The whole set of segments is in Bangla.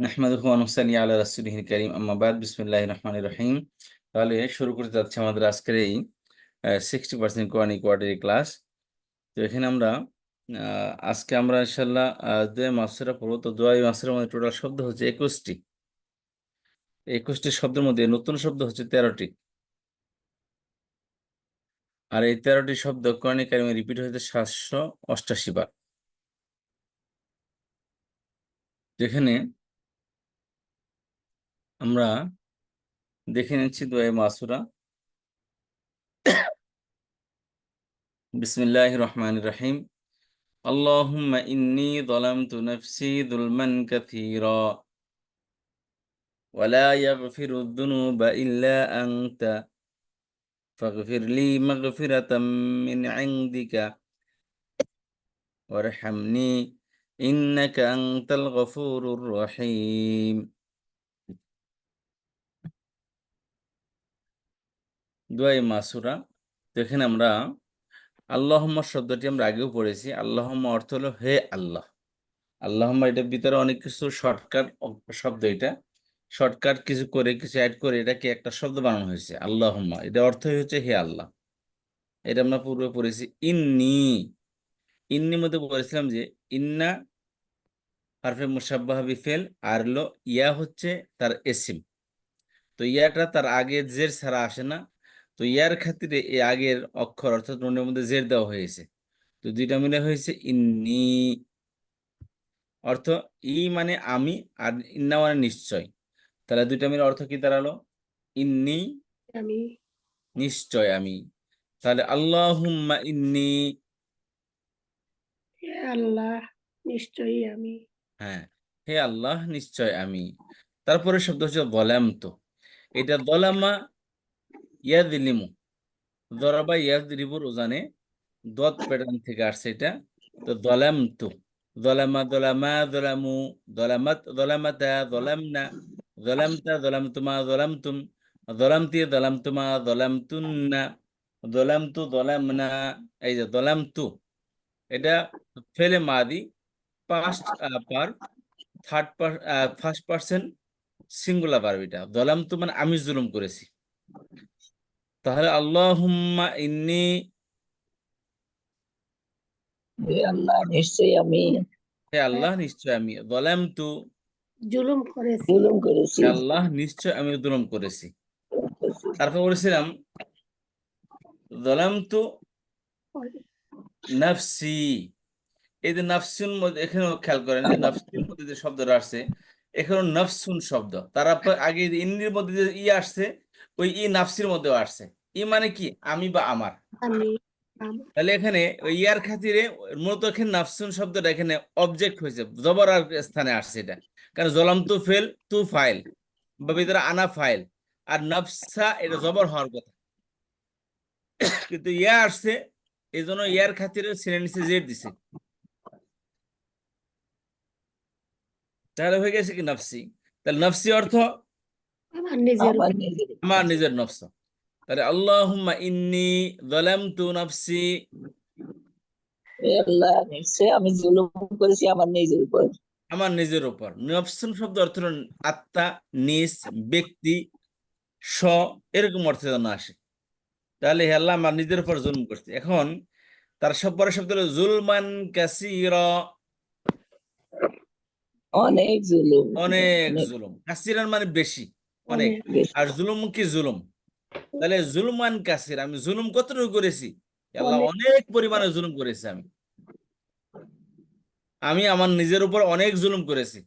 নাহমাদুহু ওয়া নুসাল্লি আলা রাসূলিহিল কারীম, আম্মা বাদ, বিসমিল্লাহির রহমানির রহিম। তাহলে শুরু করতে যাচ্ছি আমাদের আজকের এই 60% কোরআনিক কোয়ার্টারলি ক্লাস। তো এখানে আমরা আজকে আমরা ইনশাআল্লাহ দোয়া মাসুরা পড়ব। তো দোয়া মাসুরার মধ্যে টোটাল শব্দ হচ্ছে 21টি। 21টি শব্দের মধ্যে নতুন শব্দ হচ্ছে 13টি, আর এই 13টি শব্দ কোরআনিক কারিমে রিপিট হয়েছে 788 বার। যেখানে আমরা দেখে নিচ্ছি দোয়া মাসুরা। বিসমিল্লাহির রহমানির রহিম। আল্লাহুম্মা ইন্নী যালামতু নাফসি যুলমান কাসীরা ওয়া লা ইয়াগফিরুদ যুনুবা ইল্লা আনতা ফাগফির লি মাগফিরাতাম মিন ইনদিকা ওয়ারহামনি ইন্নাকা আনতাল গফুরুর রহিম। দোয়া মাসুরা। তো এখানে আমরা আল্লাহুম্মা শব্দটি আমরা আগেও পড়েছি। আল্লাহুম্মা অর্থ হলো হে আল্লাহ। আল্লাহুম্মা এটার ভিতরে অনেক কিছু শর্টকাট শব্দ, এটা শর্টকাট কিছু করে কিছু অ্যাড করে এটাকে একটা শব্দ বানানো হয়েছে আল্লাহুম্মা। এটা অর্থই হচ্ছে হে আল্লাহ। এটা আমরা পূর্বে পড়েছি। ইন্নি মধ্যে বলেছিলাম যে ইন্না হারফে মুসাব্বাহ বিফেল, আর হলো ইয়া হচ্ছে তার এসিম। তো ইয়াটা তার আগে জের ছাড়া আসে না। তো ইয়ার খাতিরে এই আগের অক্ষর অর্থাৎ নুনের মধ্যে জের দেওয়া হয়েছে। তো দুইটা মিলে হয়েছে ইন্নি। অর্থ ই মানে আমি, আর ইন্না মানে নিশ্চয়। তাহলে দুইটা মিলে অর্থ কি দাঁড়ালো? ইন্নি আমি, নিশ্চয় আমি। তাহলে আল্লাহুম্মা ইন্নি, হে আল্লাহ নিশ্চয়ই আমি। হ্যাঁ, হে আল্লাহ নিশ্চয় আমি। তারপরে শব্দ হচ্ছে যালামতু। এটা যালামা ইয়াযলিমু, যরাবা ইয়াযরিবুর উজানে দত প্যাটার্ন থেকে আসছে এটা। তো যালামতু, যালামা যালামা যালামু, যালামাত যালামাতা যালামনা, যালামতা যালামতুমা যালামতুম, যালামতি যালামতুমা যালামতুন্না, যালামতু যালামনা। এই যে যালামতু, এটা ফেলে মাদি, পাস্ট পার, ফার্স্ট পার্সন সিঙ্গুলার ভার্ব। এটা যালামতু মানে আমি জুলুম করেছি। তাহলে আল্লাহুম্মা ইন্নী, হে আল্লাহ নিশ্চয়ই আমি হে আল্লাহ নিশ্চয় আমি, যালামতু, জুলুম করেছি। জুলুম করেছি। হে আল্লাহ নিশ্চয় আমি জুলুম করেছি। তারপর বলেছিলাম যালামতু নাফসি। এই যে নাফসুন মধ্যে এখানেও খেয়াল করেন যে নাফসির মধ্যে যে শব্দটা আসছে, এখানে নাফসুন শব্দ। তার আগে যে ইন্নির মধ্যে যে ই আসছে, ওই ই নাফসির মধ্যেও আসছে। ই মানে কি আমি বা আমার। আমি, তাহলে এখানে ওই ইয়ার খাতিরে মূলত এখানে নাফসুন শব্দটা এখানে অবজেক্ট হয়েছে, জবর আর স্থানে আসছে এটা। কারণ জলাম তু ফেল, তু ফাইল, বা ভিতরে আনা ফাইল, আর নাফসা এটা জবর হওয়ার কথা, কিন্তু ইয়া আসছে, এই জন্য ইয়ার খাতিরে ছেড়ে নিচে জেড দিছে। তাহলে হয়ে গেছে কি নাফসি। তাহলে নাফসি অর্থ আমার নিজের আমার নিজের আমার নিজের নফস। তাহলে আল্লাহুম্মা ইন্নী যালামতু নাফসি, হে আল্লাহ নিশ্চয়ই আমি জুলুম করেছি আমার নিজের উপর। আমার নিজের উপর। নফসুন শব্দ অর্থ হলো আত্মা, নিজ, ব্যক্তি, স্ব, এরকম অর্থে যেন আসে। তাহলে হে আল্লাহ আমার নিজের উপর জুলুম করছি। এখন তার সব পরে শব্দ হলো জুলমান কাসীরা, অনেক জুলুম, অনেক অনেক জুলুম। কাসিরান মানে বেশি, অনেক। অনেক বেশি। আর জুলুম কি জুলুম। তাহলে জুলমান কাসির, আমি জুলুম কতটুকু করেছি? হে আল্লাহ অনেক অনেক পরিমাণে জুলুম করেছি আমি। আমি আমার নিজের উপর অনেক জুলুম করেছি।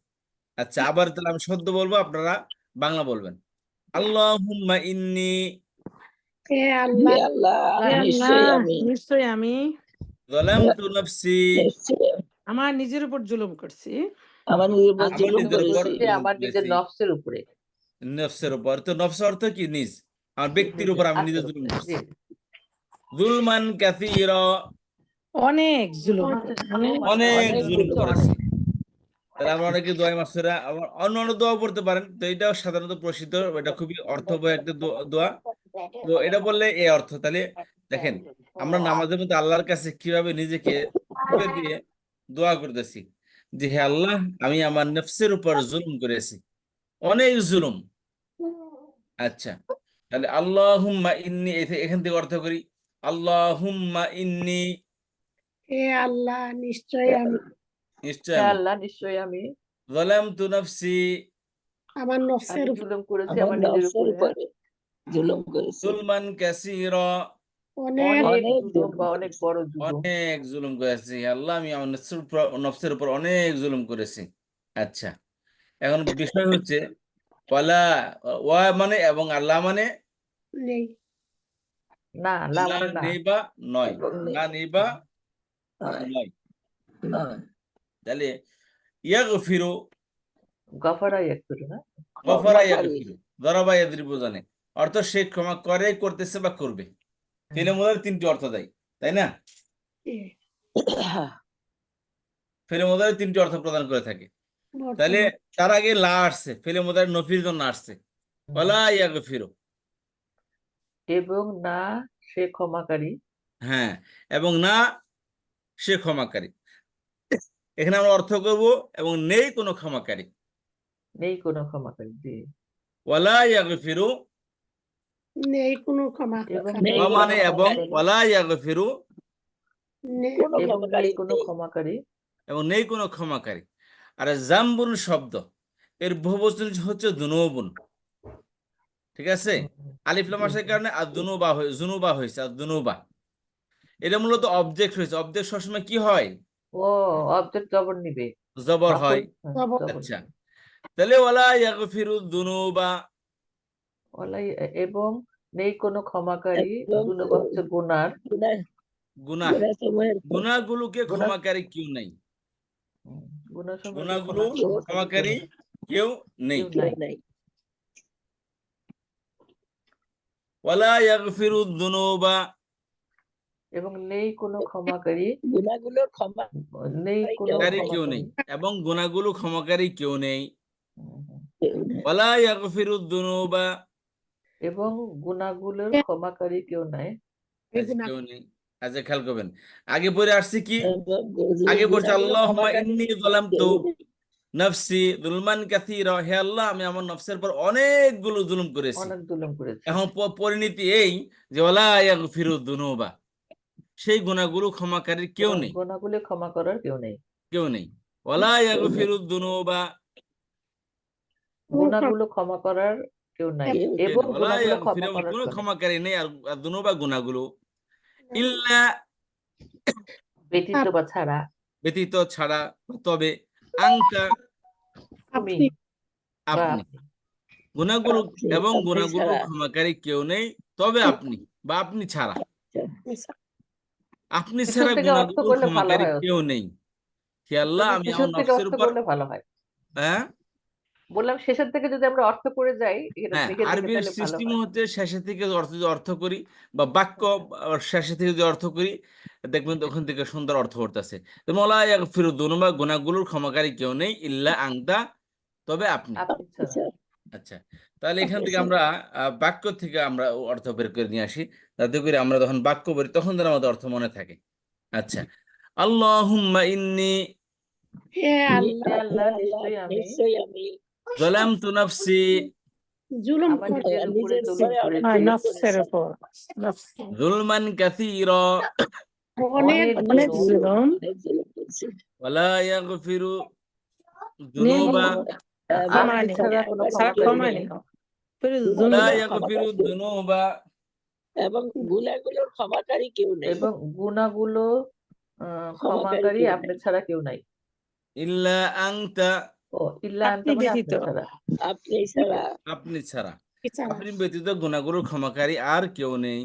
আচ্ছা, আবার তাহলে আমি সদ্য বলবো, আপনারা বাংলা বলবেন। আল্লাহুম্মা ইন্নী হে হে আল্লাহ, আল্লাহ হে নিশ্চয়ই আল্লাহ আমি নিশ্চয় আমি যালামতু নাফসি, নিশ্চয়ই আমার নিজের উপর জুলুম করছি। আমার নিজের উপর আমার জুলুম নিজের উপর করেছি। জুলুম আমার নিজের করেছি। নফসের উপরে নফসের উপর, তো নফস অর্থ কি? নিজ, আমার ব্যক্তির উপর আমি নিজে জুলুম উপরে করছি। জি। জুলমান কাসীরা, অনেক জুলুম, অনেক অনেক অনেক জুলুম জুলুম করেছি। তাহলে আমরা অনেকে দোয়া মাসুরা আবার অন্য অন্য দোয়া পড়তে পারেন। তো এটাও সাধারণত প্রসিদ্ধ, এটা খুবই অর্থবহ একটা দোয়া। তো এটা বললে এই অর্থ। তাহলে দেখেন, আমরা নামাজের মধ্যে আল্লাহর কাছে কিভাবে নিজেকে ছুঁয়ে দিয়ে দোয়া করতেছি। যে হে আল্লাহ, আমি আমার নফসের উপর জুলুম করেছি, অনেক জুলুম। আচ্ছা, তাহলে আল্লাহুম্মা ইন্নি, এখান থেকে অর্থ করি, আল্লাহুম্মা ইন্নি, হে আল্লাহ নিশ্চয় আমি নিশ্চয় হে আমি, আল্লাহ নিশ্চয়ই আমি যালামতু নাফসি, আমার নফসের উপর জুলুম করেছি আমার নিজের উপরে জুলুম করেছি যুলমান কাসীরা, অনেক অনেক জুলুম বা অনেক বড় জুলুম অনেক জুলুম করেছি। হে আল্লাহ, আমি আমার নফসের উপর অনেক জুলুম করেছি। আচ্ছা, এখন বিষয় হচ্ছে ওয়ালা, ওয়া মানে এবং আল্লাহ মানে নেই। না না মানে না নেই বা নয়, এবং না নেই বা নয়, নয়। নয়। তাহলে ইয়াগফিরু, গফারা ইয়াগফিরু না গফারা ক্ষমাকারী। ইয়াগফিরু, দরাবা ইয়াদরিবু জানে, অর্থ সে ক্ষমা করে, করতেছে বা করবে। ফেলে মোদার তিনটি অর্থ দেয়, তাই না? এ, ফেলে মোদার তিনটি অর্থ প্রদান করে থাকে। তাহলে বর্তমান তার আগে লা আসছে, ফেলে মোদার নফির জন্য আসছে, ওয়ালা ইয়াগফিরু। এবং না সে ক্ষমাকারী, হ্যাঁ, এবং না সে ক্ষমাকারী। এখানে আমরা অর্থ করব এবং নেই কোনো ক্ষমাকারী। নেই কোনো ক্ষমাকারী, জি। ওয়ালা ইয়াগফিরু, নেই কোনো ক্ষমা এবং খারাপ। নেই ওয়া কোনো মানে এবং, ক্ষমাকারী, ওয়ালা ইয়াগফিরু, এবং নেই কোনো ক্ষমাকারী। এবং নেই কোনো ক্ষমাকারী। আর জাম্বুন শব্দ, এর বহুবচন হচ্ছে দুনুবুন, ঠিক আছে? আলিফ লাম আসার কারণে আর জুনুবা হয়েছে, আর দুনুবা। এটা মূলত অবজেক্ট হয়েছে। অবজেক্ট সবসময় কি হয়? ও অবজেক্ট জবর নিবে, জবর হয়। জবর। জবর আচ্ছা, নিবে। তাহলে ওয়ালা ইয়াগফিরু দুনুবা, এবং নেই কোনো ক্ষমাকারী, জুলুম হচ্ছে গুনার, গুনাহ, গুনাহগুলোকে ক্ষমাকারী কেউ নেই। গুনাহগুলো ক্ষমাকারী কেউ নেই। ওয়ালা ইয়াগফিরু দুনুবা, এবং নেই কোনো ক্ষমাকারী, গুনাহগুলোর ক্ষমা নেই কোনো কারী কেউ নেই, ক্ষমাকারী। এবং গুনাহগুলো ক্ষমাকারী কেউ নেই। ওয়ালা ইয়াগফিরু দুনুবা, এবং গুনাহগুলোর ক্ষমাকারী কেউ নাই। কেউ নেই। আচ্ছা, খেয়াল করবেন, আগে পরে আসছে কি? আগে পড়ছে আল্লাহুম্মা ইন্নী যালামতু নাফসি যুলমান কাসীরা, হে আল্লাহ, আমি আমার নফসের পর অনেকগুলো জুলুম করেছি। অনেক জুলুম করেছে। এখন পরিণতি এই যে ওয়ালা ইয়াগফিরু দুনুবা, সেই গুনাহগুলো ক্ষমাকারীর কেউ নেই, গুনাহগুলো ক্ষমা করার কেউ নেই। কেউ নেই। ওয়ালা ইয়াগফিরু দুনুবা, গুনাহগুলো ক্ষমা করার কেউ নাই, এবং ওয়ালা গুনাহগুলো ইয়াগফিরু, ক্ষমা করার কোনো কেউ নেই। ক্ষমাকারী নেই, আর দুনুবা গুনাহগুলো, ইল্লা ব্যতীত বা ছাড়া, ব্যতীত, ছাড়া, তবে, আংতা তুমি আপনি বা আপনি, গুনাহগুলো এবং গুনাহগুলো ক্ষমাকারী কেউ নেই, তবে আপনি বা আপনি ছাড়া, আপনি পিছন ছাড়া থেকে অর্থ গুনাহগুলো করলে ভালো ক্ষমাকারী হয়। কেউ নেই। হে আল্লাহ, আমি পিছন আমার থেকে নফসের অর্থ উপর, করলে ভালো হয়। হ্যাঁ বললাম শেষের থেকে যদি আমরা অর্থ করে যাই হ্যাঁ, লিখে লিখে আরবির তাহলে ভালো সিস্টেম হয়। হচ্ছে শেষের থেকে যদি অর্থ করি, বা বাক্য শেষের থেকে যদি অর্থ করি, দেখবেন ওখান থেকে সুন্দর অর্থ করতেছে। মোলা ইয়াগফিরু দুনুবা, গুনাহগুলোর ক্ষমাকারী কেউ নেই, ইল্লা আংতা, তবে আপনি। আপনি ছাড়া। আচ্ছা, তাহলে এখান থেকে আমরা বাক্য থেকে আমরা অর্থ বের করে নিয়ে আসি, যাতে করে আমরা যখন বাক্য বলি তখন যেন আমাদের অর্থ মনে থাকে। আচ্ছা, আল্লাহুম্মা ইন্নী হে আল্লাহ হে আল্লাহ, নিশ্চয়ই আমি যালামতু নাফসি জুলুম আমার করে নিজের উপরে জুলুম করেছি, নফসের উপর, নফসে। যুলমান কাসীরা, অনেক অনেক জুলুম জুলুম, ওয়ালা ইয়াগফিরু নেই দুনুবা, ক্ষমা আপনি নেই, ছাড়া কোনো ছাড়া ক্ষমাকারী ক্ষমা নেই। নেই। ফির ওয়ালা জুনুবা, ইয়াগফিরু দুনুবা, এবং গুনাহগুলোর ক্ষমাকারী কেউ নেই, এবং গুনাহগুলো ক্ষমাকারী আপনি ছাড়া কেউ নাই। ইল্লা আংতা, ও ইল্লা আনতা আপনি মানে ব্যতীত। আপনি ছাড়া। আপনি ছাড়া। আপনি ছাড়া, বিচার। আপনি ব্যতীত গুনাহগুলোর ক্ষমাকারী আর কেউ নেই।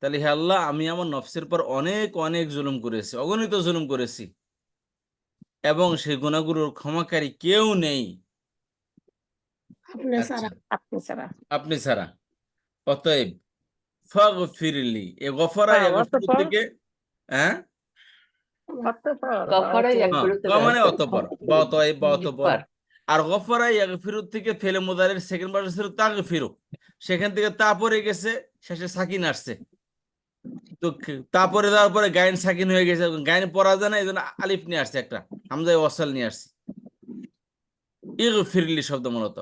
তাহলে হে আল্লাহ, আমি আমার নফসের পর অনেক অনেক জুলুম করেছি, অগণিত জুলুম করেছি, এবং সেই গুনাহগুলোর ক্ষমাকারী কেউ নেই। আপনি আচ্ছা, ছাড়া। আপনি ছাড়া। আপনি ছাড়া। অতএব ফাগফিরলি, এ গফারা ইয়াগফিরু অতঃপর, থেকে, হ্যাঁ অতঃপর বা গফারা অতঃপর। ইয়াগফিরু গ মানে অতঃপর, বা অতএব বা অতঃপর। ইগফার। আর গফারা ইয়াগফিরু থেকে ফেলে মুদারির সেকেন্ড পার্ট ছিল তাগফিরু, সেখান থেকে তা পড়ে গেছে, শেষে সাকিন আসছে, তো তারপরে তারপরে গাইন সাকিন হয়ে গেছে, গাইন পড়া যায় না, এই জন্য আলিফ নিয়ে আসছে, একটা হামজায় ওয়াসাল নিয়ে আসছে, ইগফিরলি শব্দ মূলত।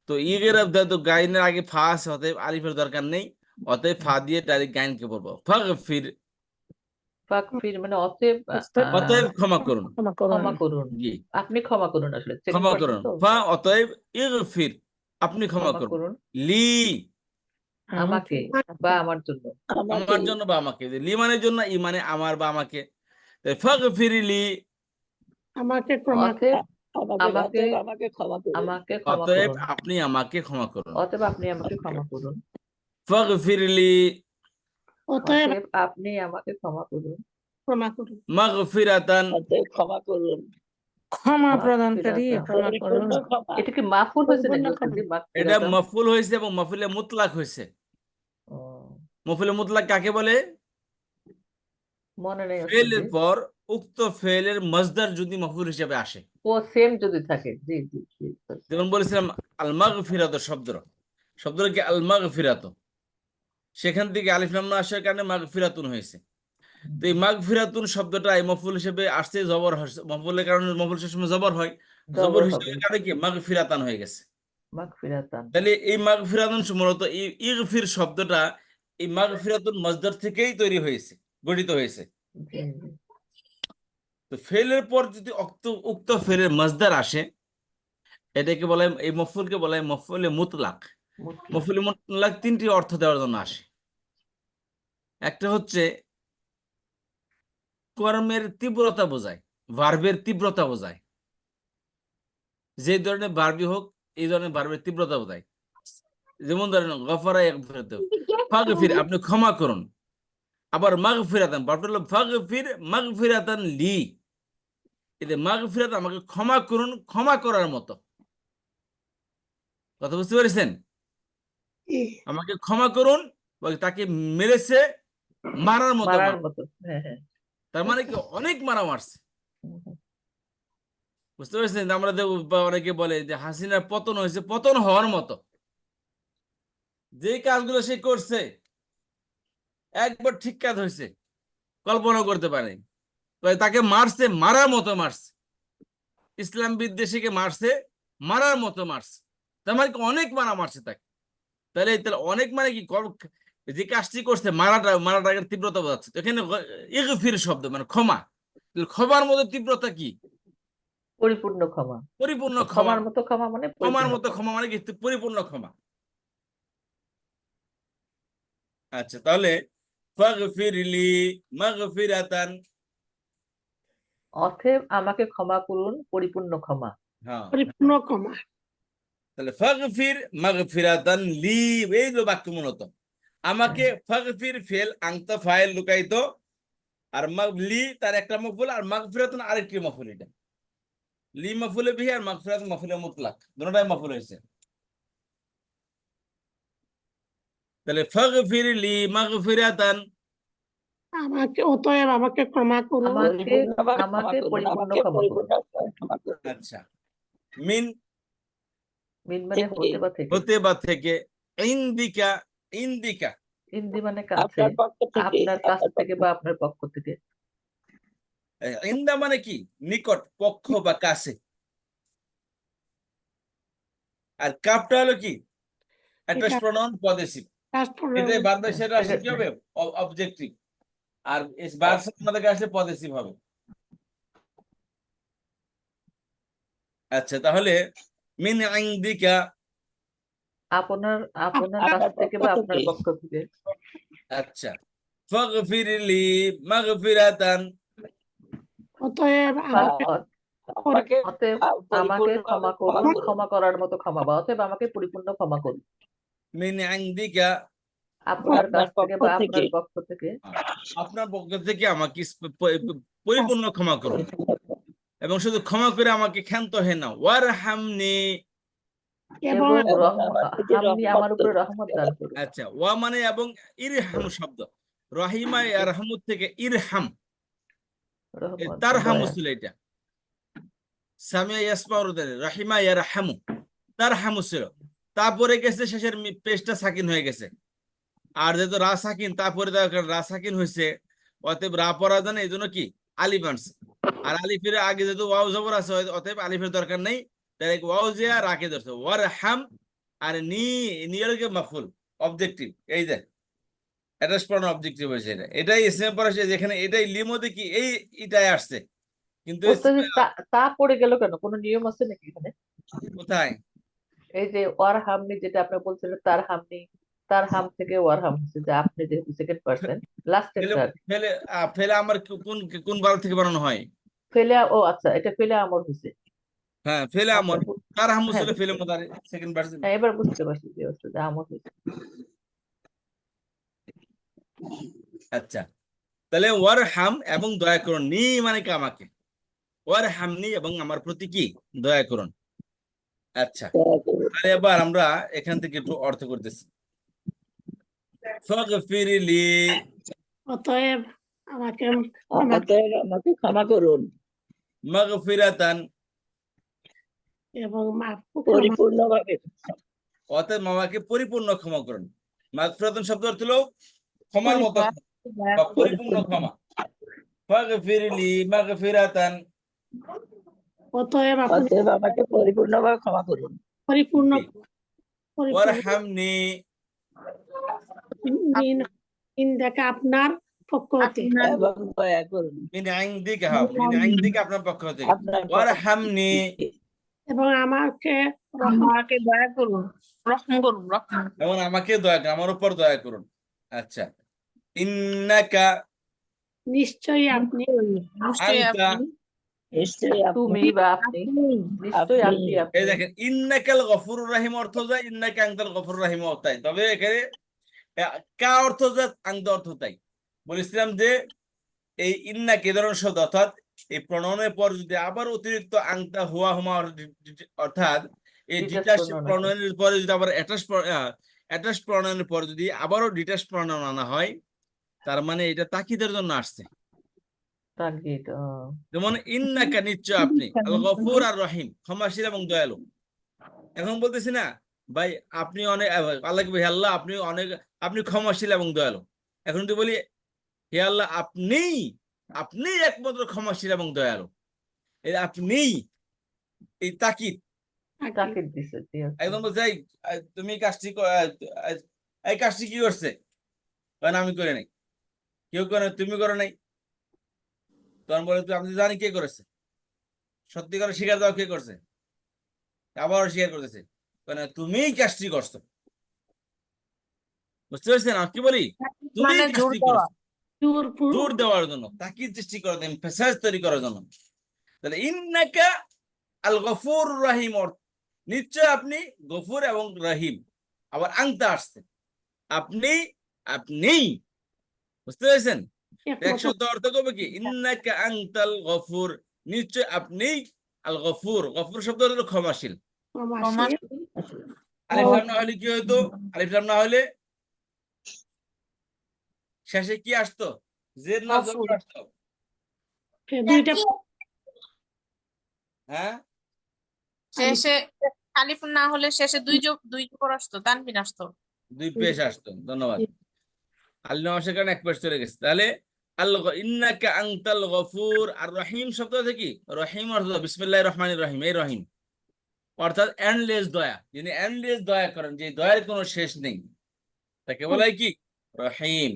তো ইগের তো গাইনের আগে ফা আছে, অতএব আলিফের দরকার নেই, অতএব ফা দিয়ে ডাইরেক্ট গাইনকে পড়বো, ফাগফির, ফাগফির মানে অতএব অতএব ক্ষমা করুন, ক্ষমা করুন। ক্ষমা করুন, জি আপনি ক্ষমা করুন, আসলে সেকেন্ড ক্ষমা পারসন করুন, তো। ফা অতএব ইগফির, আপনি ক্ষমা ক্ষমা করুন, করুন লি আমাকে বা আমার জন্য। আমার জন্য বা আমাকে, লি মানে জন্য, ই মানে আমার বা আমাকে, ফাগফিরলি আমাকে ক্ষমা অতএব আমাকে আমাকে ক্ষমা করুন। আমাকে ক্ষমা অতএব করুন, আপনি আমাকে ক্ষমা করুন, অতএব আপনি আমাকে ক্ষমা করুন, ফাগফিরলি অতএব অতএব আপনি আমাকে ক্ষমা করুন, ক্ষমা করুন। মাগফিরাতান, অতএব ক্ষমা করুন। ক্ষমা প্রদানকারী মাগফিরাতান। ক্ষমা করুন। পরিপূর্ণ ক্ষমা। এটা কি মাফুল হয়েছে নাকি পরিপূর্ণ ওস্তাদ জি? ক্ষমা। এটা মাগফিরাতান। মফুল হয়েছে এবং মফুলে মুতলাক হয়েছে। ও, মফুলে মুতলাক কাকে বলে? মনে নেই ওস্তাদ ফেলের জি। পর উক্ত ফেলের মজদার যদি মফুল হিসেবে আসে, ও সেম যদি থাকে, জি জি জি। যেমন বলেছিলাম আল মাগফিরাত শব্দটা কি আল মাগফিরাত, সেখান থেকে আলিফ লাম না আসার কারণে মাগফিরাতুন হয়েছে। তো এই মাগফিরাতুন শব্দটা এই মফুল হিসেবে আসছে, জবর হয়েছে, মফুলের কারণে মফুল শেষের সময় জবর হয়, জবর জবর হবে, হিসেবে কারণে কি মাগফিরাতান হয়ে গেছে। মাগফিরাতান। তাহলে এই মাগফিরাতুন মূলত এই ইগফির শব্দটা এই মাগফিরাতুন মজদার থেকেই তৈরি হয়েছে, গঠিত হয়েছে। জি জি। তো ফেলের পর যদি উক্ত ফেলের মজদার আসে, এটাকে বলা হয়, এই মফুলকে বলা হয় মফুলে মুতলাক। মুতলাক। মফুলে মুতলাক তিনটি অর্থ দেওয়ার জন্য আসে। একটা হচ্ছে কর্মের তীব্রতা বোঝায়, ভার্বের তীব্রতা বোঝায়, যে ধরনের ভার্বই হোক এই ধরনের ভার্বের তীব্রতা বোঝায়। যেমন ধরেন গফারা ইয়াগফিরু, ফাগফির আপনি ক্ষমা করুন। আবার মাগফিরাতান, ভার্বটা হলো ফাগফির মাগফিরাতান লি, এতে মাগফিরাত আমাকে ক্ষমা করুন, ক্ষমা করার মতো। কথা বুঝতে পেরেছেন? আমাকে ক্ষমা করুন, তাকে মেরেছে মারার মতো মারার মতো, হ্যাঁ হ্যাঁ। তার মানে কি অনেক মারা মারছে। হুম, হুম। বুঝতে পেরেছেন? আমরা অনেকে বলে যে হাসিনার পতন হয়েছে পতন হওয়ার মতো, যে কাজগুলো সে করছে একবার ঠিক কাজ হয়েছে, কল্পনা করতে পারেনি। তাকে মারছে মারার মতো মারছে, ইসলাম বিদ্বেষীকে মারছে মারার মতো মারছে, তার মানে কি অনেক মারা মারছে তাকে। তাহলে অনেক মানে কি, যে কাজটি করছে মারাটাকে তীব্রতা বোঝাচ্ছে। তো এখানে ইগফির শব্দ মানে ক্ষমা, ক্ষমার মধ্যে তীব্রতা কি? পরিপূর্ণ ক্ষমা। পরিপূর্ণ ক্ষমা। ক্ষমার মতো ক্ষমা মানে ক্ষমার পরিপূর্ণ মতো ক্ষমা মানে কি? পরিপূর্ণ ক্ষমা। আচ্ছা, তাহলে ফাগফিরলি মাগফিরাতান, অতএব আমাকে ক্ষমা করুন, পরিপূর্ণ ক্ষমা। হ্যাঁ, পরিপূর্ণ ক্ষমা। তাহলে ফাগফির মাগফিরাতান লি, এই হলো বাক্য মূলত। আমাকে ফাগফির ফেল, আংতা ফাইল লুকাইতো, আর লি তার একটা মফুল, আর মাগফিরাতুন আরেকটি মফুল। এটা লি মফুলে বিহি আর মাগফিরাতুন মফুলে মুতলাক, দুটোটাই মফুল হয়েছে। তাহলে ফাগফির লি মাগফিরাতান, অতএব আমাকে ক্ষমা করুন। আমাকে আমাকে পরিপূর্ণ ক্ষমা করুন। ক্ষমা করুন। আচ্ছা, মিন মিন মানে হতে বা থেকে। হতে বা থেকে, ইন্দিকা ইন্দিকা ইন্দি মানে কাছে, আপনার পক্ষ থেকে, আপনার কাছ থেকে বা আপনার পক্ষ থেকে। ইন্দা মানে কি? নিকট, পক্ষ বা কাছে। আর কাপটা হলো কি? একটা এটা প্রনাউন পজিটিভ, রাষ্ট্র- এটাই বাদ সেটা আসলে কি এটা- হবে? অবজেক্টিভ। আর ভার্ব আমাদের আসলে পজিটিভ হবে। আচ্ছা, তাহলে মিন ইন্দিকা, আপনার আপনার আপনার কাছ থেকে বা পক্ষ আপনার থেকে। পক্ষ থেকে। আচ্ছা, ফাগফিরলি মাগফিরাতান, অতএব আমাকে আমাকে অতএব আমাকে ক্ষমা করুন, ক্ষমা করার মতো ক্ষমা, বা অতএব আমাকে পরিপূর্ণ ক্ষমা করুন মিন ইন্দিকা, আপনার কাছ থেকে বা পক্ষ থেকে। আপনার পক্ষ থেকে। আপনার পক্ষ থেকে আমাকে পরিপূর্ণ ক্ষমা করুন, এবং শুধু ক্ষমা করে আমাকে ক্ষান্ত হে না, ওয়ারহামনি, এবং এবং আপনি আমার উপরে রহমত দান করুন। আচ্ছা, ওয়া মানে এবং ইরহাম শব্দ, রহিমা ইয়ারহামু থেকে ইরহাম, রহমত তার হামু দয়া। ছিল এটা, সামিয়া ইয়াসমাউর রহিমা ইয়ারহামু, তার হামু ছিল, তারপরে গেছে শেষের পেজটা সাকিন হয়ে গেছে, আর যেহেতু রা সাকিন তারপরে রা সাকিন হয়েছে, অতএব রা পড়া জানে, এই জন্য কি আলিফ আনছে। আর আলিফের আগে যেহেতু ওয়াও জবর আছে, অতএব আলিফের দরকার নেই, ডাইরেক্ট ওয়াও জিয়া রাকে ধরছে। ওয়ার হাম আর নি হলো কি মাফুল অবজেক্টিভ, এই যে অ্যাটাচ প্রনাউন অবজেক্টিভ হয়েছে। এটাই ইসমে পড়া, যেখানে এটাই লিমোতে কি এটাই আসছে, কিন্তু ওস্তাদ তা পড়ে গেল কেন? কোনো নিয়ম আছে নাকি এখানে? কোথায়? এই যে ওয়ার হামনি যেটা আপনি বলছিলেন, তার হামনি, তার হাম থেকে ওয়ার হাম হচ্ছে, যে আপনি যেহেতু সেকেন্ড পারসন লাস্টের ফেলে টার ফেলে ফেলে আমার কোন কোন বার থেকে বানানো হয়? ফেলে, ও আচ্ছা, এটা ফেলে আমর হয়েছে। হ্যাঁ, ফেলে আচ্ছা, আমর। তার হাম হ্যাঁ, ছিল ফেলে মোদারে সেকেন্ড পারসন। হ্যাঁ, এবার বুঝতে পারছি যে ওস্তাদ আমর হয়েছে। আচ্ছা, তাহলে ওয়ার হাম এবং দয়া করুন, নি মানে কি আমাকে, ওয়ার হামনি এবং আমার প্রতি কি দয়া করুন। আচ্ছা, তাহলে এবার আমরা এখান থেকে একটু অর্থ করতেছি। ফাগফিরলি, অতএব আমাকে অতএব আমাকে ক্ষমা করুন, মাগফিরাতান, এবং পরিপূর্ণভাবে অতএব আমাকে পরিপূর্ণ ক্ষমা করুন। মাগফিরাতান শব্দ অর্থ হলো ক্ষমার মতো বা পরিপূর্ণ ক্ষমা। ফাগফিরলি মাগফিরাতান, অতএব আপনি অতএব আমাকে পরিপূর্ণভাবে ক্ষমা করুন, পরিপূর্ণ ওয়ারহামনি, দেখা আপনার পক্ষ হতে এবং দয়া করুন মিন ইনদিকা, হ্যাঁ মিন ইনদিকা আপনার পক্ষ থেকে। আপনার ওয়ারহামনি, এবং আমাকে আমাকে দয়া করুন, রহম করুন, রহম করুন। এবং আমাকে দয়া করুন, আমার উপর দয়া করুন। আচ্ছা, ইন্নাকা, নিশ্চয়ই আপনি নিশ্চয়ই আনতা, আপনি, নিশ্চয়ই আপনি তুমি বা আপনি, নিশ্চয়ই আপনি, এই আপনি দেখেন ইন্নাকাল গফুরুর রহিম অর্থ যায়, ইন্নাকা আনতাল গফুরুর রহিম তাই, তবে এখানে কা অর্থ যায়, আনতা অর্থ তাই। বলেছিলাম যে এই ইন্নাকে এ ধরনের শব্দ, অর্থাৎ এই প্রণয়নের পর যদি আবার অতিরিক্ত আংতা হুয়া হুমা, অর্থাৎ এই Detached ডিটাচ pronoun আছে। প্রণয়নের পরে যদি আবার অ্যাটাচ প্রণয়নের পরে যদি আবারও ডিটাচ প্রণয়ন আনা হয়, তার মানে এটা তাকিদের জন্য আসছে। তানগীদ, যেমন ইন্নাকা নিশ্চয় আপনি, আল গফুর আর রহিম ক্ষমাশীল এবং দয়ালু। এখন বলতেছি না ভাই আপনি অনেক, আল্লাহ ভাই আল্লাহ আপনি অনেক, আপনি ক্ষমাশীল এবং দয়ালু। এখন যদি বলি হে আল্লাহ আপনি, আপনি একমাত্র ক্ষমাশীল এবং দয়ালু, এই আপনি এই তাকিদ তাকিদ দিছে, জি আছে। একদম বলছে এই, তুমি এই কাজটি এই কাজটি কি করছে, কারণ আমি করে নাই, কেউ করে নাই, তুমি করো নাই। তখন বলে আমি জানি কে করেছে, সত্যি করে স্বীকার দাও কে করছে, আবারও স্বীকার করতেছে, কারণ তুমিই কাজটি করছো। বুঝতে পারছেন আমি কি বলি? তুমি মানে জোর কাজটি দেওয়া। করেছো, জোর দেওয়ার জন্য, তাকিদ সৃষ্টি করার জন্য, এমফাসাইজ তৈরি করার জন্য। তাহলে ইন্নাকা আল গফুর রহিম, নিশ্চয় আপনি গফুর এবং রহিম। আবার আংতা আসছে, আপনি, আপনি, বুঝতে পেরেছেন? এক শব্দ অর্থ করবে কি ইন্নাকা আনতাল গফুর, নিশ্চয় আপনি আল গফুর। গফুর শব্দ হলো ক্ষমাশীল। আলিফ লাম না হলে কি হইতো? আলিফ লাম না হলে শেষে কি আসতো? জের না জবর আসতো? দুইটা হ্যাঁ, শেষে আলিফ না হলে শেষে দুই জবর আসতো, তানবিন আসতো। দুই পেশ আসতো। ধন্যবাদ। আল্লাহ নমাসের কারণে এক পেশ চলে গেছে। তাহলে আল্লাহ ইন্নাকা আনতাল গফুর। আর রহিম শব্দ আছে কি, রহিম অর্থ বিসমিল্লাহির রহমানির রহিম, এই রহিম অর্থাৎ এন্ডলেস দয়া, যিনি এন্ডলেস দয়া করেন, যে দয়ার কোনো শেষ নেই, তাকে বলা হয় কি রহিম।